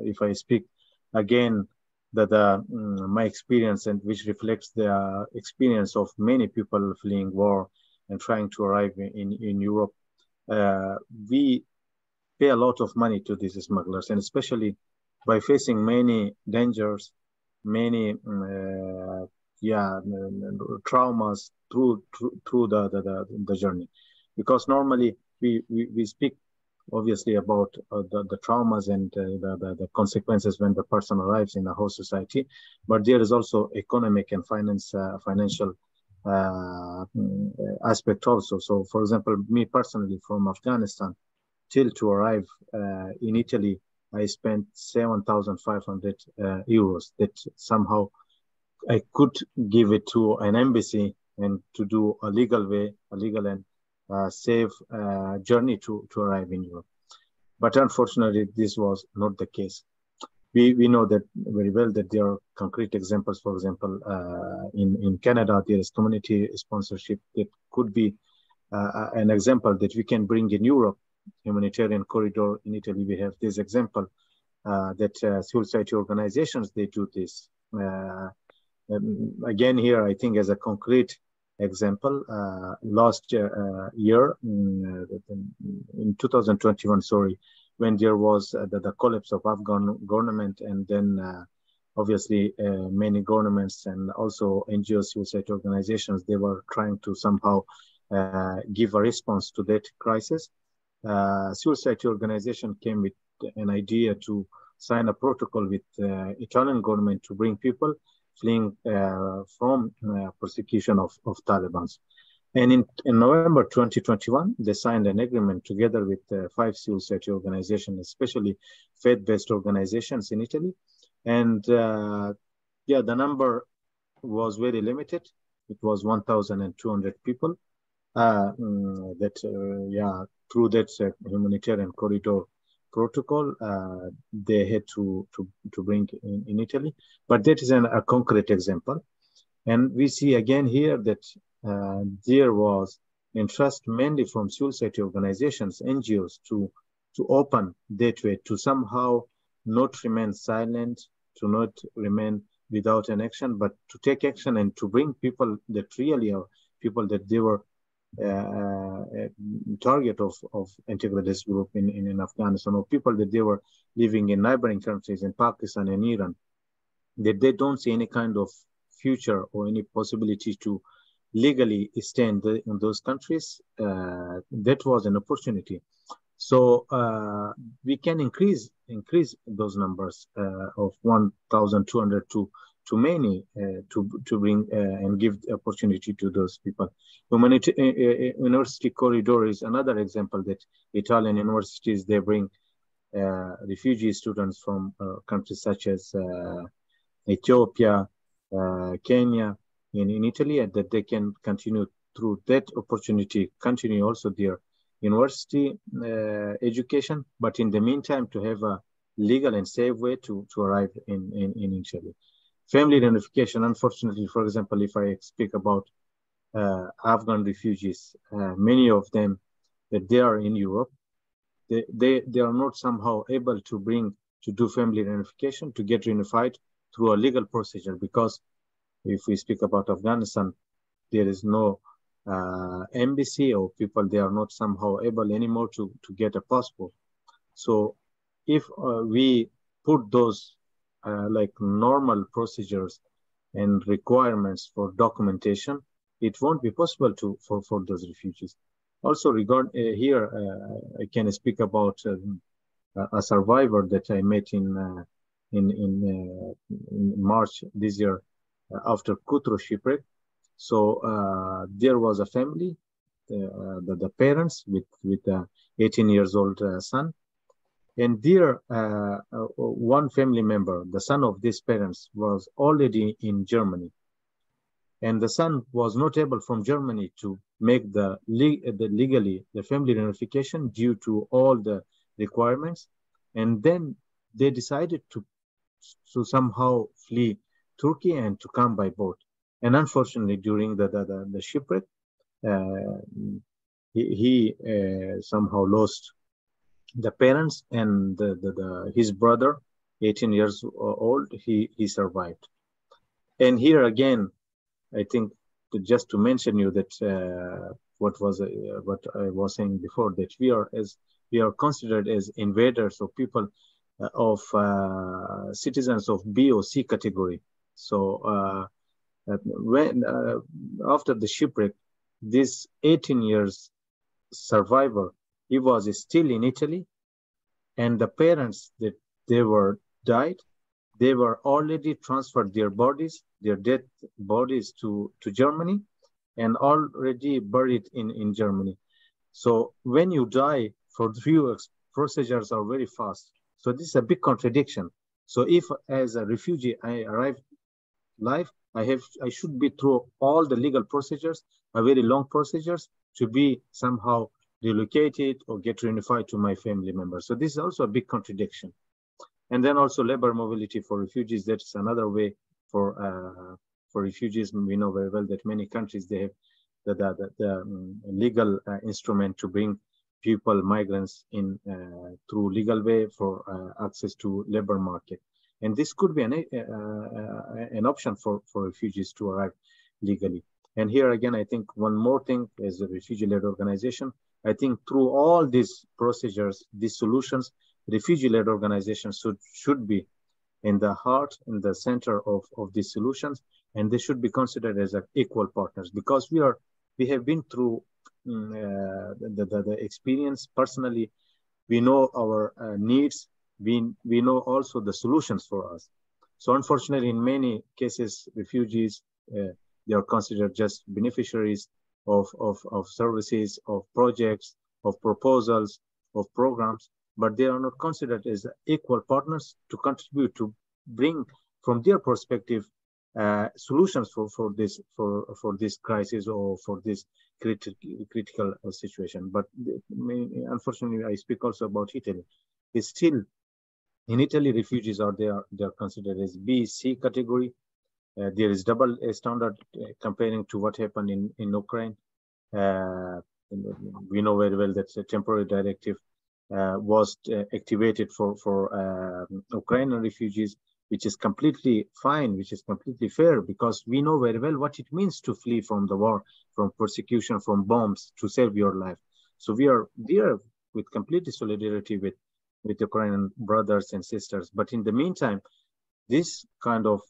if I speak again, that my experience, and which reflects the experience of many people fleeing war and trying to arrive in Europe, we pay a lot of money to these smugglers, and especially by facing many dangers, many traumas through the journey. Because normally we speak obviously about the traumas and the consequences when the person arrives in a host society, but there is also economic and financial aspect also. So for example, me personally from Afghanistan till to arrive in Italy, I spent 7,500 euros that somehow I could give it to an embassy and to do a legal and safe journey to arrive in Europe. But unfortunately, this was not the case. we know that very well that there are concrete examples. For example, in Canada, there is community sponsorship that could be an example that we can bring in Europe. Humanitarian corridor in Italy, we have this example that civil society organizations, they do this. Again, here, I think as a concrete example, last year, in 2021, sorry, when there was the collapse of Afghan government, and then obviously many governments and also NGOs, civil society organizations, they were trying to somehow give a response to that crisis. Civil society organization came with an idea to sign a protocol with Italian government to bring people fleeing from persecution of Taliban. And in November 2021, they signed an agreement together with 5 civil society organizations, especially faith-based organizations in Italy. And yeah, the number was very limited. It was 1,200 people that, through that humanitarian corridor protocol, they had to bring in Italy. But that is a concrete example. And we see again here that there was interest mainly from civil society organizations, NGOs, to open that way, to somehow not remain silent, to not remain without an action, but to take action and to bring people that really are people that they were target of integralist group in Afghanistan, or people that they were living in neighboring countries, in Pakistan and Iran, that they don't see any kind of future or any possibility to legally stay in those countries. That was an opportunity. So we can increase those numbers of 1,200 to many to bring and give the opportunity to those people. University corridor is another example that Italian universities, they bring refugee students from countries such as Ethiopia, Kenya, in Italy, and that they can continue through that opportunity, continue also their university education, but in the meantime to have a legal and safe way to arrive in Italy. Family reunification, unfortunately, for example, if I speak about Afghan refugees, many of them that they are in Europe, they are not somehow able to do family reunification, to get reunified through a legal procedure, because if we speak about Afghanistan, there is no embassy, or people, they are not somehow able anymore to get a passport. So if we put those like normal procedures and requirements for documentation, it won't be possible for those refugees. Also, here, I can speak about a survivor that I met in March this year after Kutro shipwreck. So there was a family, the parents with 18 years old son, and there one family member, the son of these parents, was already in Germany, and the son was not able from Germany to make legally the family reunification due to all the requirements, and then they decided to somehow flee Turkey and to come by boat. And unfortunately, during the shipwreck, he somehow lost the parents, and his brother, 18 years old, he survived. And here again, I think just to mention you that what I was saying before, that we are considered as invaders, or people of citizens of B or C category. So when after the shipwreck, this 18 years survivor, he was still in Italy, and the parents that they were died, they were already transferred their dead bodies to Germany, and already buried in Germany. So when you die, for few procedures are very fast. So this is a big contradiction. So if as a refugee I arrive live, I should be through all the legal procedures, a very long procedures, to be somehow relocated or get reunified to my family members. So this is also a big contradiction. And then also labor mobility for refugees. That's another way for refugees. We know very well that many countries, they have the legal instrument to bring people, migrants in through legal way for access to labor market. And this could be an option for refugees to arrive legally. And here again, I think one more thing as a refugee-led organization, I think through all these procedures, these solutions, refugee-led organizations should be in the heart, in the center of these solutions, and they should be considered as equal partners, because we have been through the experience personally. We know our needs. We know also the solutions for us. So unfortunately, in many cases, refugees, they are considered just beneficiaries of services, of projects, of proposals, of programs, but they are not considered as equal partners to contribute, to bring from their perspective solutions for this crisis or for this critical situation. But unfortunately, I speak also about Italy. It's still in Italy, refugees they are considered as B, C category. There is double standard comparing to what happened in Ukraine. We know very well that a temporary directive was activated for Ukrainian refugees, which is completely fine, which is completely fair, because we know very well what it means to flee from the war, from persecution, from bombs, to save your life. So we are with complete solidarity with Ukrainian brothers and sisters. But in the meantime, this kind of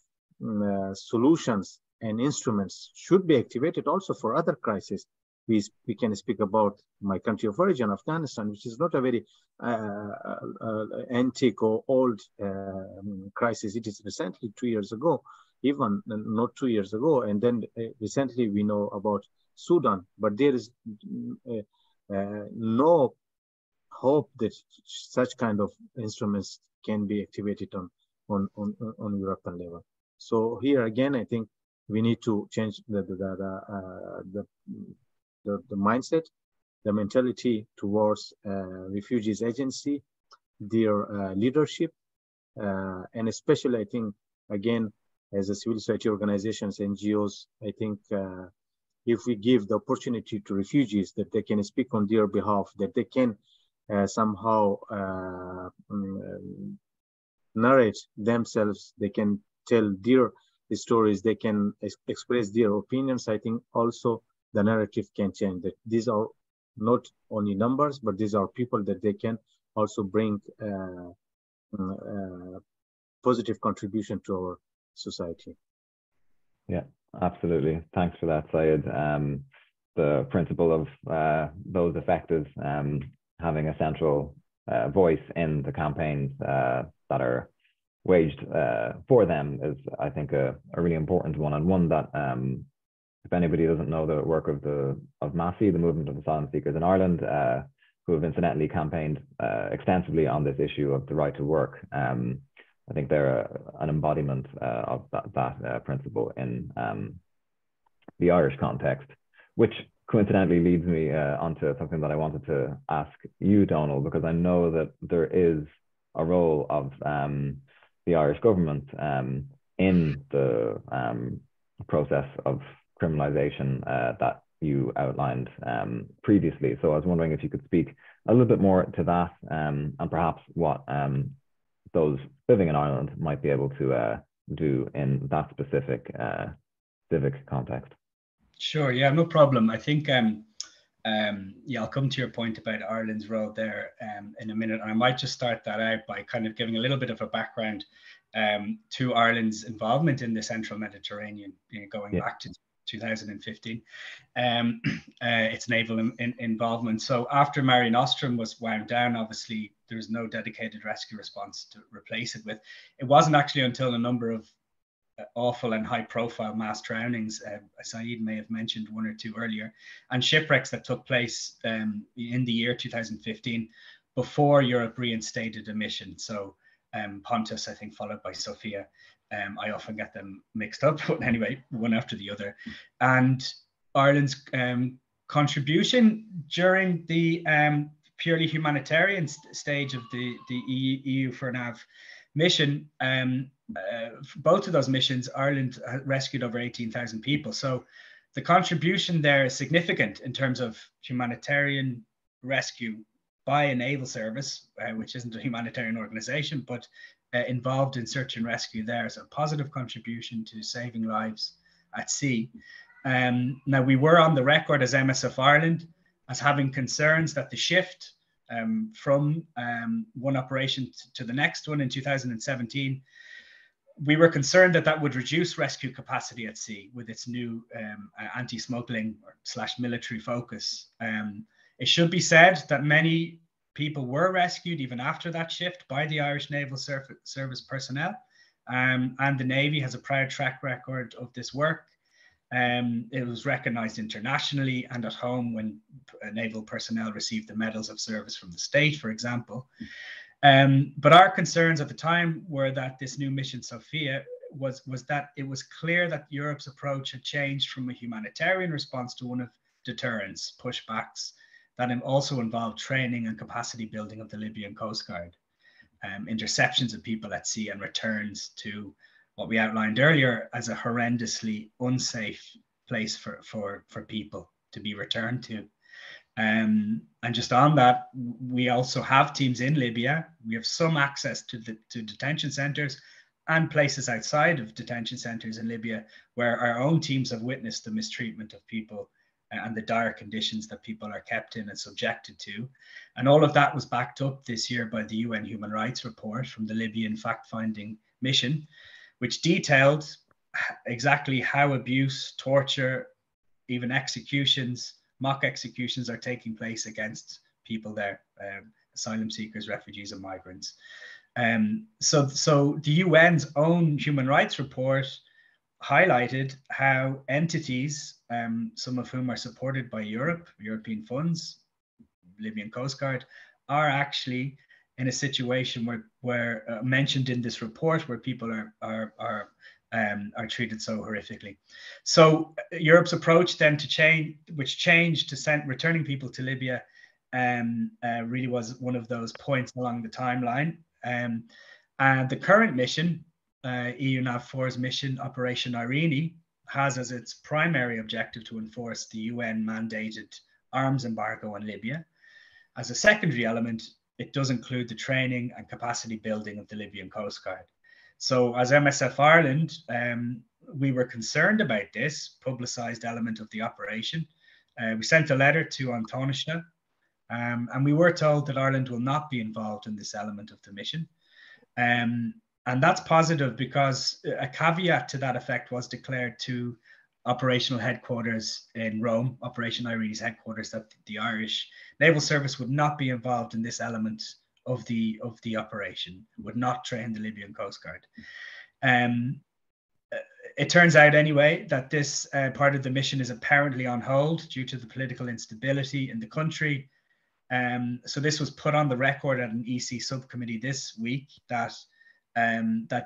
solutions and instruments should be activated also for other crises. We can speak about my country of origin, Afghanistan, which is not a very antique or old crisis. It is recently 2 years ago, even not 2 years ago. And then recently we know about Sudan, but there is no hope that such kind of instruments can be activated on European level. So here again, I think we need to change the mindset, the mentality towards refugees agency, their leadership, and especially I think again as a civil society organizations, NGOs, I think if we give the opportunity to refugees that they can speak on their behalf, that they can somehow narrate themselves, they can tell their stories, they can express their opinions. I think also the narrative can change, that these are not only numbers, but these are people that they can also bring positive contribution to our society. Yeah, absolutely. Thanks for that, Syed. The principle of those affected having a central voice in the campaigns that are waged for them is, I think, a really important one, and one that if anybody doesn't know the work of MASI, the Movement of Asylum Seekers in Ireland, who have incidentally campaigned extensively on this issue of the right to work, I think they're an embodiment of that principle in the Irish context, which coincidentally leads me onto something that I wanted to ask you, Donal, because I know that there is a role of the Irish government in the process of criminalisation that you outlined previously. So I was wondering if you could speak a little bit more to that and perhaps what those living in Ireland might be able to do in that specific civic context. Sure, yeah, no problem. I think, yeah, I'll come to your point about Ireland's role there in a minute. And I might just start that out by kind of giving a little bit of a background to Ireland's involvement in the Central Mediterranean, going back to 2015, its naval involvement. So after Mare Nostrum was wound down, obviously there was no dedicated rescue response to replace it with. It wasn't actually until a number of awful and high-profile mass drownings, Saeed may have mentioned one or two earlier, and shipwrecks that took place in the year 2015 before Europe reinstated a mission. So Pontus, I think, followed by Sophia. I often get them mixed up, but anyway, one after the other. And Ireland's contribution during the purely humanitarian stage of the EU for NAV mission, both of those missions, Ireland rescued over 18,000 people. So the contribution there is significant in terms of humanitarian rescue by a naval service, which isn't a humanitarian organization, but involved in search and rescue there. Is a positive contribution to saving lives at sea. Now, we were on the record as MSF Ireland as having concerns that the shift from one operation to the next one in 2017, we were concerned that that would reduce rescue capacity at sea with its new anti-smuggling / military focus. It should be said that many people were rescued even after that shift by the Irish Naval Service personnel, and the Navy has a proud track record of this work. It was recognized internationally and at home when naval personnel received the medals of service from the state, for example. But our concerns at the time were that this new mission, Sophia, was that it was clear that Europe's approach had changed from a humanitarian response to one of deterrence, pushbacks, that also involved training and capacity building of the Libyan Coast Guard, interceptions of people at sea and returns to what we outlined earlier as a horrendously unsafe place for people to be returned to. And just on that, we also have teams in Libya. We have some access to detention centers and places outside of detention centers in Libya where our own teams have witnessed the mistreatment of people and the dire conditions that people are kept in and subjected to. And all of that was backed up this year by the UN Human Rights Report from the Libyan fact-finding mission, which detailed exactly how abuse, torture, even executions, mock executions are taking place against people there, asylum seekers, refugees, and migrants. So the UN's own human rights report highlighted how entities, some of whom are supported by European funds, Libyan Coast Guard, are actually in a situation where mentioned in this report, where people are treated so horrifically. So Europe's approach then which changed to returning people to Libya, really was one of those points along the timeline. And the current mission, EU NAV4's mission, Operation Irene, has as its primary objective to enforce the UN mandated arms embargo on Libya. As a secondary element, it does include the training and capacity building of the Libyan Coast Guard. So as MSF Ireland, we were concerned about this publicised element of the operation. We sent a letter to An Taoiseach, and we were told that Ireland will not be involved in this element of the mission. And that's positive because a caveat to that effect was declared to operational headquarters in Rome, Operation Irene's headquarters, that the Irish Naval Service would not be involved in this element of the operation, would not train the Libyan Coast Guard. It turns out anyway that this part of the mission is apparently on hold due to the political instability in the country. So this was put on the record at an EC subcommittee this week that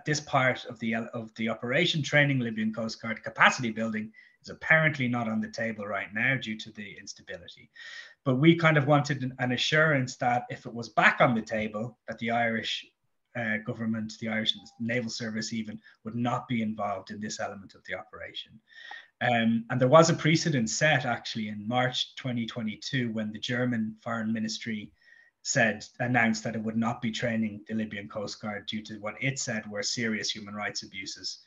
this part of the operation, training Libyan Coast Guard, capacity building, is apparently not on the table right now due to the instability. But we kind of wanted an assurance that if it was back on the table, that the Irish government, the Irish Naval Service even, would not be involved in this element of the operation. And there was a precedent set actually in March 2022 when the German Foreign Ministry announced that it would not be training the Libyan Coast Guard due to what it said were serious human rights abuses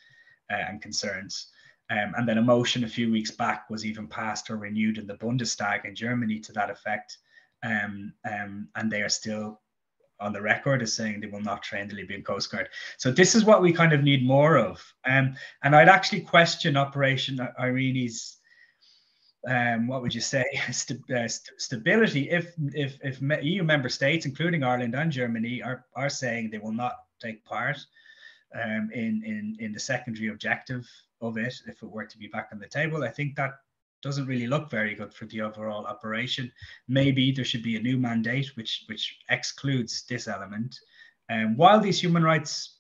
and concerns. And then a motion a few weeks back was even passed or renewed in the Bundestag in Germany to that effect. And they are still on the record as saying they will not train the Libyan Coast Guard. So this is what we kind of need more of. And I'd actually question Operation Irene's, what would you say, stability if EU member states, including Ireland and Germany, are saying they will not take part in the secondary objective of it if it were to be back on the table. I think that doesn't really look very good for the overall operation. Maybe there should be a new mandate which excludes this element. While these human rights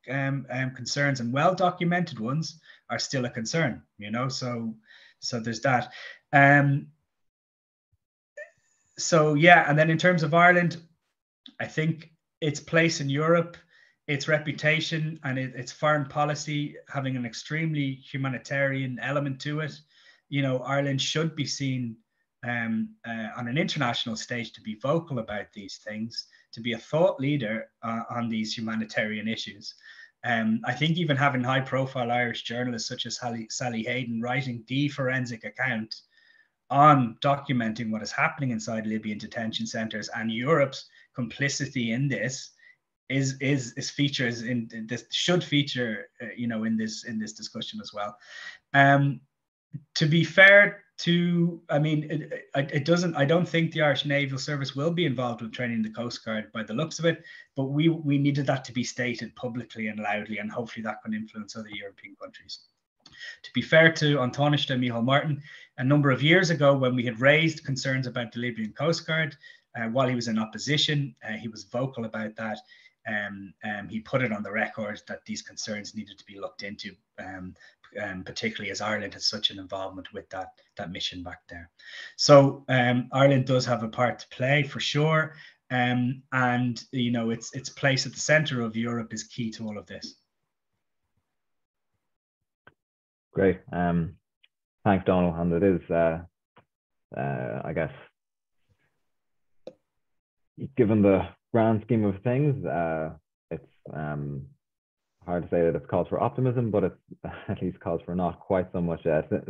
concerns and well-documented ones are still a concern, so there's that. So yeah, and then in terms of Ireland, I think its place in Europe its reputation and its foreign policy having an extremely humanitarian element to it, you know, Ireland should be seen on an international stage to be vocal about these things, to be a thought leader on these humanitarian issues. I think even having high-profile Irish journalists such as Sally Hayden writing the forensic account on documenting what is happening inside Libyan detention centres and Europe's complicity in this should feature, you know, in this discussion as well. To be fair to, I mean, it doesn't, I don't think the Irish Naval Service will be involved with training the Coast Guard by the looks of it, but we needed that to be stated publicly and loudly, and hopefully that can influence other European countries. To be fair to Antóniste Micheál Martin, a number of years ago when we had raised concerns about the Libyan Coast Guard, while he was in opposition, he was vocal about that. He put it on the record that these concerns needed to be looked into, particularly as Ireland has such an involvement with that mission back there. So Ireland does have a part to play for sure, and you know, its place at the centre of Europe is key to all of this. Great, thanks, Donald. And it is, I guess, given the grand scheme of things, it's hard to say that it's cause for optimism, but it's at least cause for not quite so much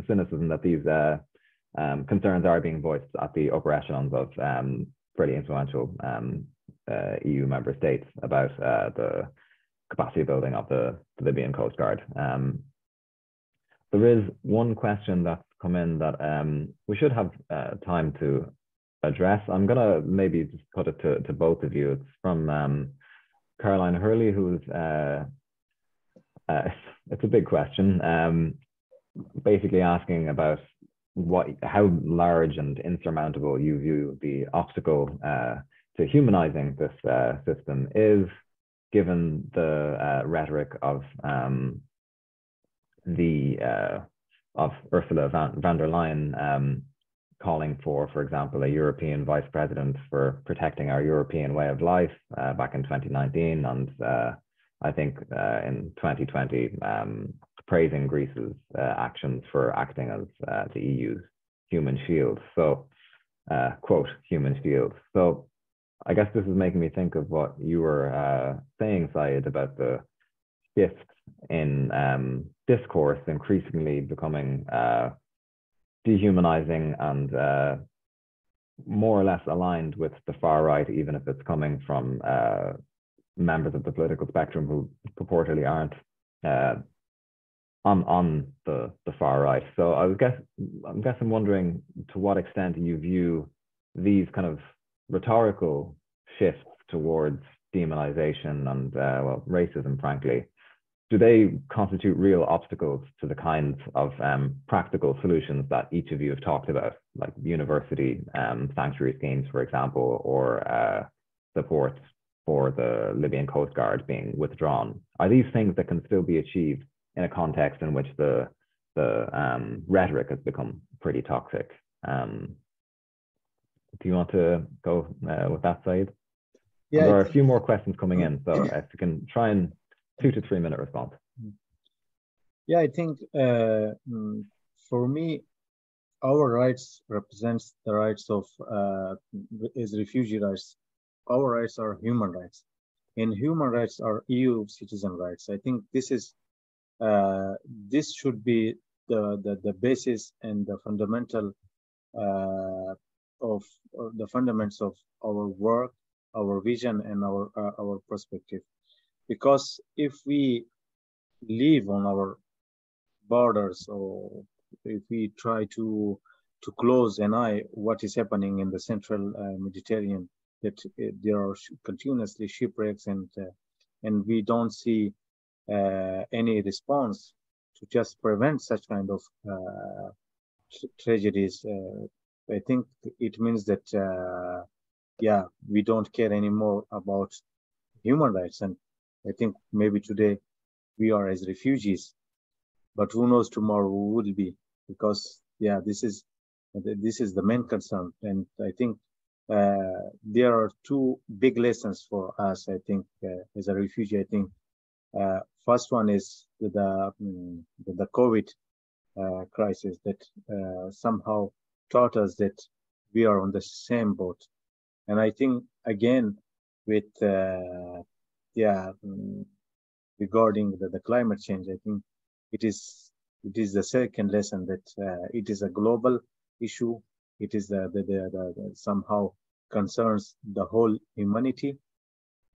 cynicism that these concerns are being voiced at the upper echelons of pretty influential EU member states about the capacity building of the Libyan Coast Guard. There is one question that's come in that we should have time to address. I'm gonna maybe just put it to both of you. It's from Caroline Hurley, who's it's a big question, basically asking about how large and insurmountable you view the obstacle to humanizing this system is, given the rhetoric of Ursula von der Leyen calling for example, a European vice president for protecting our European way of life back in 2019, and I think in 2020 praising Greece's actions for acting as the EU's human shield. So, quote, human shield. So I guess this is making me think of what you were saying, Saeed, about the shift in discourse increasingly becoming dehumanizing and more or less aligned with the far right, even if it's coming from members of the political spectrum who purportedly aren't on the far right. So I'm wondering to what extent you view these kind of rhetorical shifts towards demonization and well, racism, frankly. Do they constitute real obstacles to the kinds of practical solutions that each of you have talked about, like university sanctuary schemes, for example, or support for the Libyan Coast Guard being withdrawn? Are these things that can still be achieved in a context in which the rhetoric has become pretty toxic? Do you want to go with that, Saeed? Yeah, there are a few more questions coming in, so if you can try and 2 to 3 minute response. Yeah, I think for me, our rights represents the rights of as refugee rights. Our rights are human rights, and human rights are EU citizen rights. I think this is this should be the basis and the fundamental of the fundamentals of our work, our vision, and our perspective. Because if we live on our borders, or if we try to close an eye what is happening in the central Mediterranean, that there are continuously shipwrecks, and we don't see any response to just prevent such kind of tragedies, I think it means that yeah, we don't care anymore about human rights. And I think maybe today we are as refugees, but who knows tomorrow who will be, because yeah, this is the main concern. And I think there are two big lessons for us, I think, as a refugee. I think first one is the COVID crisis that somehow taught us that we are on the same boat. And I think, again, with regarding the climate change, I think it is the second lesson that it is a global issue. It is the somehow concerns the whole humanity,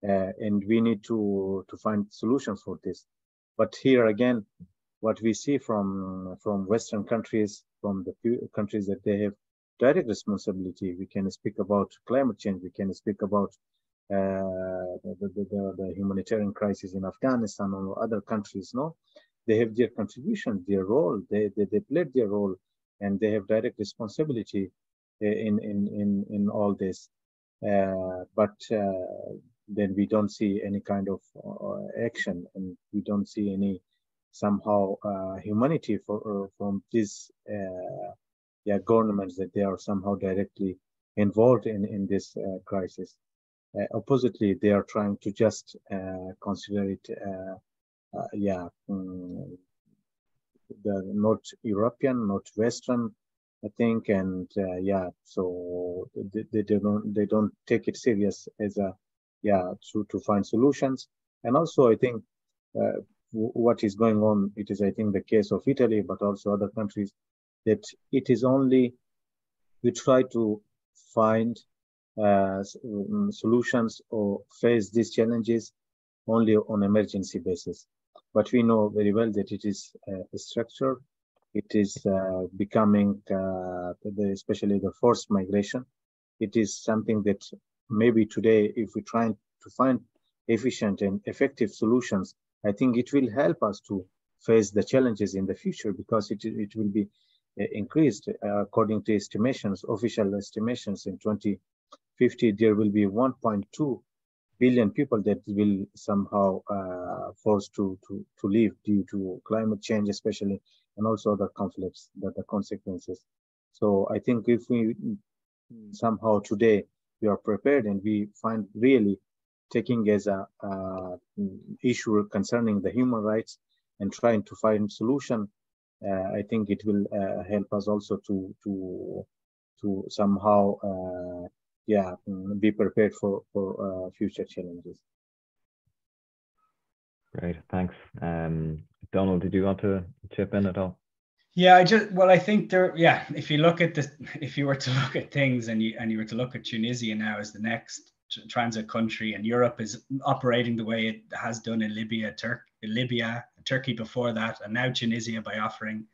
and we need to find solutions for this. But here again, what we see from Western countries, from the few countries that they have direct responsibility, we can speak about climate change, we can speak about the humanitarian crisis in Afghanistan or other countries. No, they have their contribution, their role. They played their role, and they have direct responsibility in all this. But then we don't see any kind of action, and we don't see any somehow humanity from these governments that they are somehow directly involved in this crisis. Oppositely, they are trying to just consider it, the North European, North Western, I think, and so they don't take it serious as a to find solutions. And also, I think what is going on, it is, I think, the case of Italy, but also other countries, that it is only we try to find solutions or face these challenges only on emergency basis. But we know very well that it is a structure. It is becoming, especially the forced migration. It is something that maybe today, if we try to find efficient and effective solutions, I think it will help us to face the challenges in the future, because it will be increased. According to estimations, official estimations, in 2050, there will be 1.2 billion people that will somehow forced to leave due to climate change, especially, and also other conflicts, the consequences. So I think if we somehow today we are prepared and we find really taking as a issue concerning the human rights and trying to find solution, I think it will help us also to somehow be prepared for future challenges. Great, thanks. Donald, did you want to chip in at all? Yeah, I think if you look at if you were to look at things and you were to look at Tunisia now as the next transit country, and Europe is operating the way it has done in Libya, Turkey before that, and now Tunisia by offering,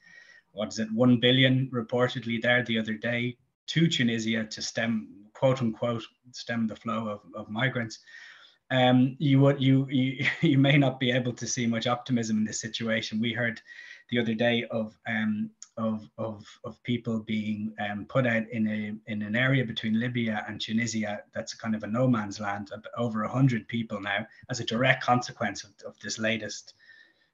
1 billion reportedly there the other day to Tunisia to stem, quote unquote, stem the flow of migrants. You may not be able to see much optimism in this situation. We heard the other day of people being put out in an area between Libya and Tunisia that's kind of a no man's land, over 100 people now, as a direct consequence of this latest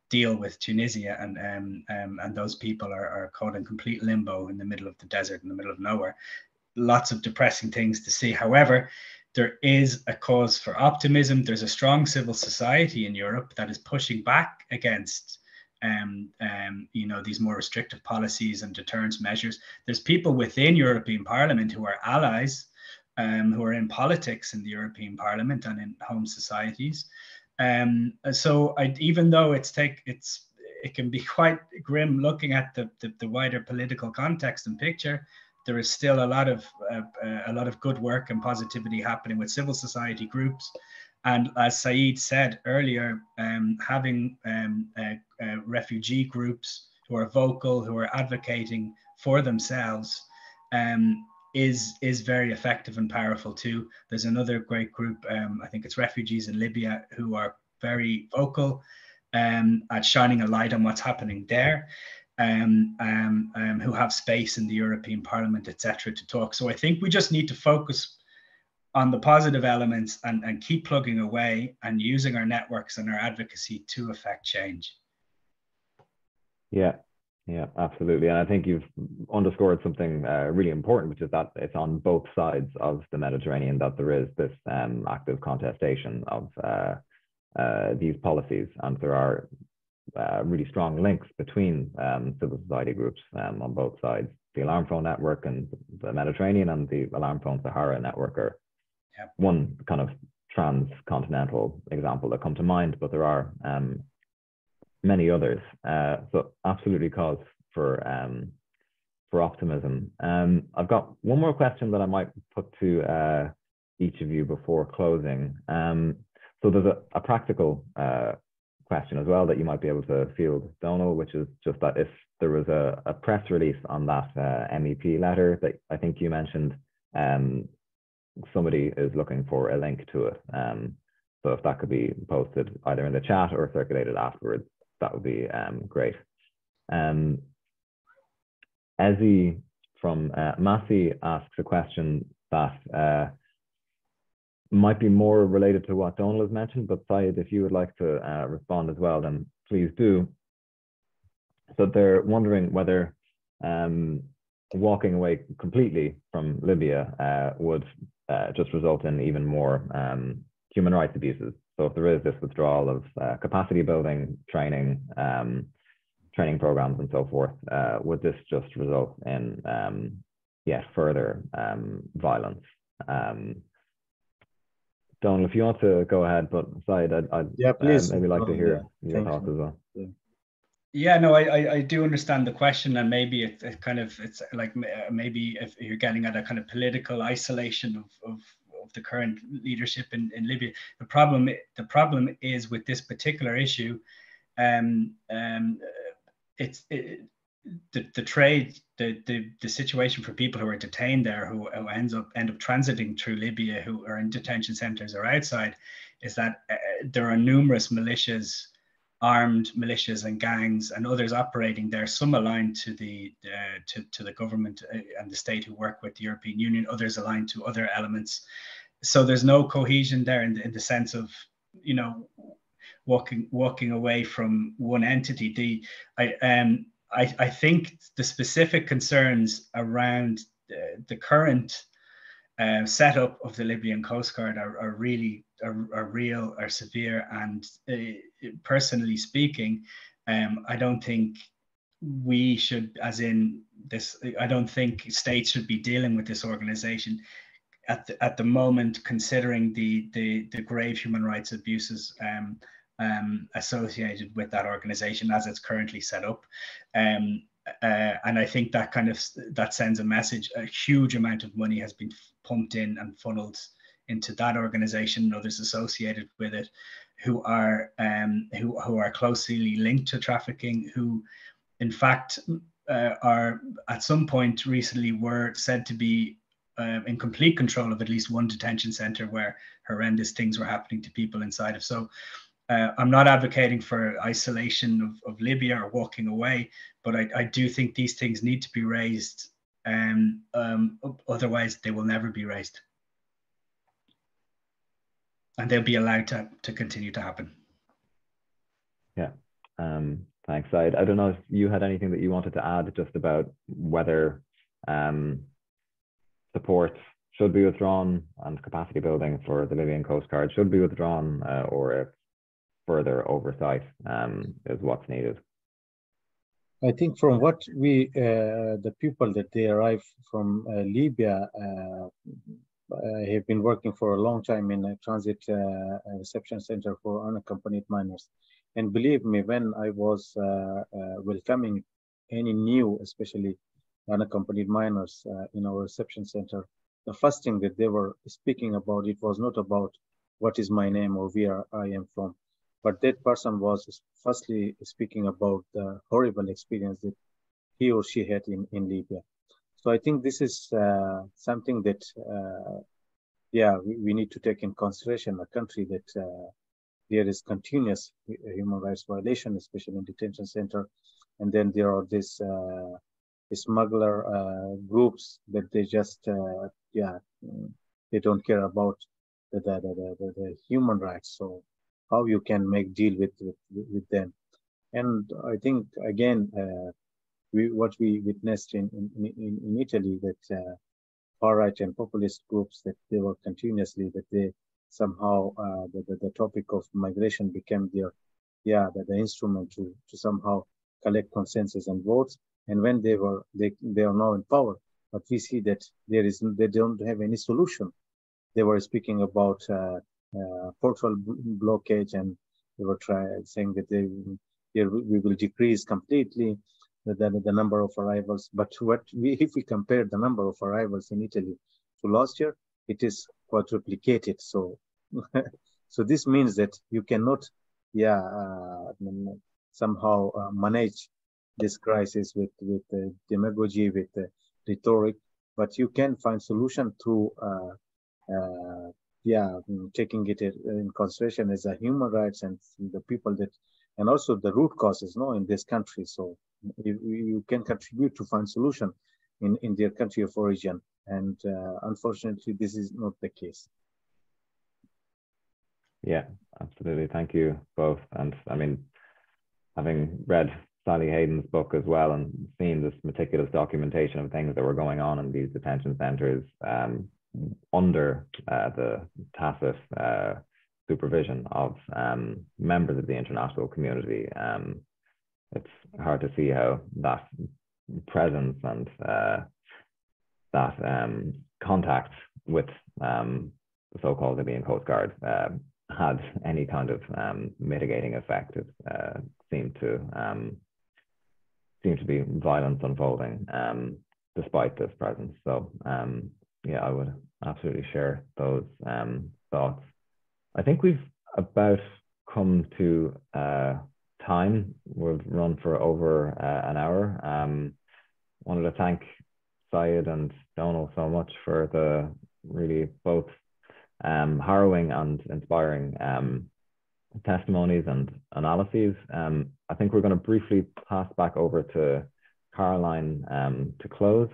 deal with Tunisia, and those people are caught in complete limbo in the middle of the desert, in the middle of nowhere. Lots of depressing things to see. However, there is a cause for optimism. There's a strong civil society in Europe that is pushing back against these more restrictive policies and deterrence measures. There's people within European Parliament who are allies, who are in politics in the European Parliament and in home societies. So even though it can be quite grim looking at the wider political context and picture, there is still a lot of good work and positivity happening with civil society groups. And as Saeed said earlier, having refugee groups who are vocal, who are advocating for themselves, is very effective and powerful too. There's another great group, I think it's Refugees in Libya, who are very vocal at shining a light on what's happening there. Who have space in the European Parliament, etc., to talk. So I think we just need to focus on the positive elements and keep plugging away and using our networks and our advocacy to affect change. Yeah, Yeah, absolutely. And I think you've underscored something really important, which is that it's on both sides of the Mediterranean that there is this active contestation of these policies. And there are really strong links between civil society groups on both sides. The Alarm Phone Network and the Mediterranean and the Alarm Phone Sahara Network are one kind of transcontinental example that come to mind, but there are many others. So absolutely cause for optimism. I've got one more question that I might put to each of you before closing. So there's a practical question as well that you might be able to field, Donal, which is just that if there was a press release on that MEP letter that I think you mentioned, somebody is looking for a link to it. So if that could be posted either in the chat or circulated afterwards, that would be great. Ezzy from Massey asks a question that might be more related to what Donal has mentioned, but Syed, if you would like to respond as well, then please do. So they're wondering whether walking away completely from Libya would just result in even more human rights abuses. So if there is this withdrawal of capacity building, training programs and so forth, would this just result in yet further violence? Donal, if you want to go ahead, but Syed, I'd please. Maybe like to hear your thoughts as well. Yeah, no, I do understand the question, and maybe it kind of, it's like maybe if you're getting at a kind of political isolation of the current leadership in Libya. The problem is with this particular issue, it's the trade, the situation for people who are detained there, who end up transiting through Libya, who are in detention centers or outside, is that there are numerous militias, armed militias and gangs and others operating there, some aligned to the government and the state who work with the European Union, others aligned to other elements. So there's no cohesion there in the sense of, you know, walking away from one entity. I think the specific concerns around the current setup of the Libyan Coast Guard are real, are severe, and personally speaking, I don't think we should, as in this, I don't think states should be dealing with this organization at the moment, considering the grave human rights abuses associated with that organization as it's currently set up. And I think that sends a message. A huge amount of money has been pumped in and funneled into that organization and others associated with it, who are closely linked to trafficking, who in fact are at some point recently were said to be in complete control of at least one detention center where horrendous things were happening to people inside of. So I'm not advocating for isolation of Libya or walking away, but I do think these things need to be raised, and otherwise they will never be raised. And they'll be allowed to continue to happen. Yeah. Thanks, Syed. I don't know if you had anything that you wanted to add just about whether support should be withdrawn and capacity building for the Libyan Coast Guard should be withdrawn, or if further oversight is what's needed. I think from what we, the people that they arrive from Libya, have been working for a long time in a transit reception center for unaccompanied minors. And believe me, when I was welcoming any new, especially unaccompanied minors in our reception center, the first thing that they were speaking about, it was not about what is my name or where I am from, but that person was firstly speaking about the horrible experience that he or she had in Libya. So I think this is something that, we need to take in consideration, a country that there is continuous human rights violation, especially in detention center. And then there are these smuggler groups that they just, they don't care about the human rights. So how you can make deal with them. And I think, again, what we witnessed in Italy, that far-right and populist groups, that they were continuously, that they somehow the topic of migration became their the instrument to somehow collect consensus and votes. And when they are now in power, but we see that they don't have any solution. They were speaking about portal blockage, and they were saying that we will decrease completely the number of arrivals. But if we compare the number of arrivals in Italy to last year, it is quadruplicated. So so this means that you cannot somehow manage this crisis with demagogy, with rhetoric, but you can find solution through taking it in consideration as a human rights and the people that, and also the root causes in this country. So you can contribute to find solution in their country of origin, and unfortunately this is not the case. Yeah, absolutely. Thank you both. And I mean, having read Sally Hayden's book as well and seen this meticulous documentation of things that were going on in these detention centers under the tacit supervision of members of the international community, it's hard to see how that presence and that contact with the so-called Libyan Coast Guard had any kind of mitigating effect. It seemed to be violence unfolding despite this presence. So yeah, I would absolutely share those thoughts. I think we've about come to time. We've run for over an hour. Wanted to thank Syed and Donal so much for the really both harrowing and inspiring testimonies and analyses. I think we're going to briefly pass back over to Caroline to close.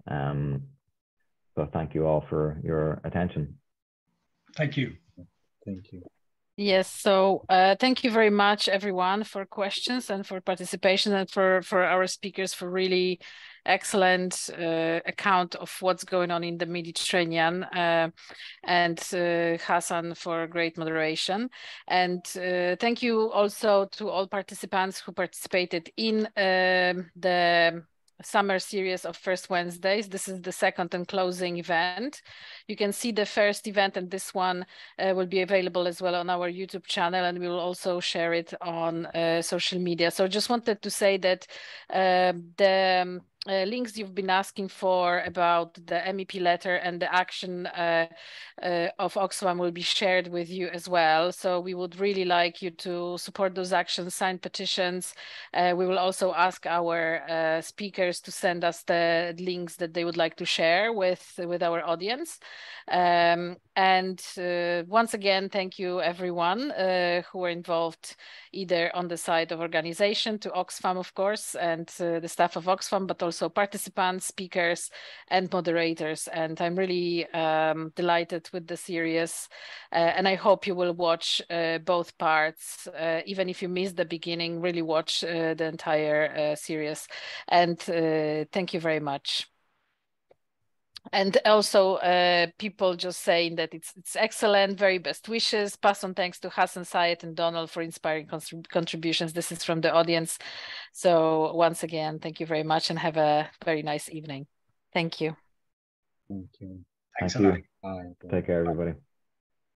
So thank you all for your attention. Thank you. Thank you. Yes, so thank you very much, everyone, for questions and for participation, and for our speakers for really excellent account of what's going on in the Mediterranean, and Hassan for great moderation. And thank you also to all participants who participated in the summer series of First Wednesdays. This is the second and closing event. You can see the first event, and this one will be available as well on our YouTube channel, and we will also share it on social media. So just wanted to say that the links you've been asking for about the MEP letter and the action of Oxfam will be shared with you as well. So we would really like you to support those actions, sign petitions. We will also ask our speakers to send us the links that they would like to share with our audience. And once again, thank you everyone who were involved either on the side of organization, to Oxfam, of course, and the staff of Oxfam, but also participants, speakers, and moderators. And I'm really delighted with the series, and I hope you will watch both parts. Even if you missed the beginning, really watch the entire series. And thank you very much. And also people just saying that it's excellent, very best wishes. Pass on thanks to Hassan, Syed, and Donal for inspiring contributions. This is from the audience. So once again, thank you very much and have a very nice evening. Thank you. Thank you. Thanks Thank a lot. you. Take care, everybody.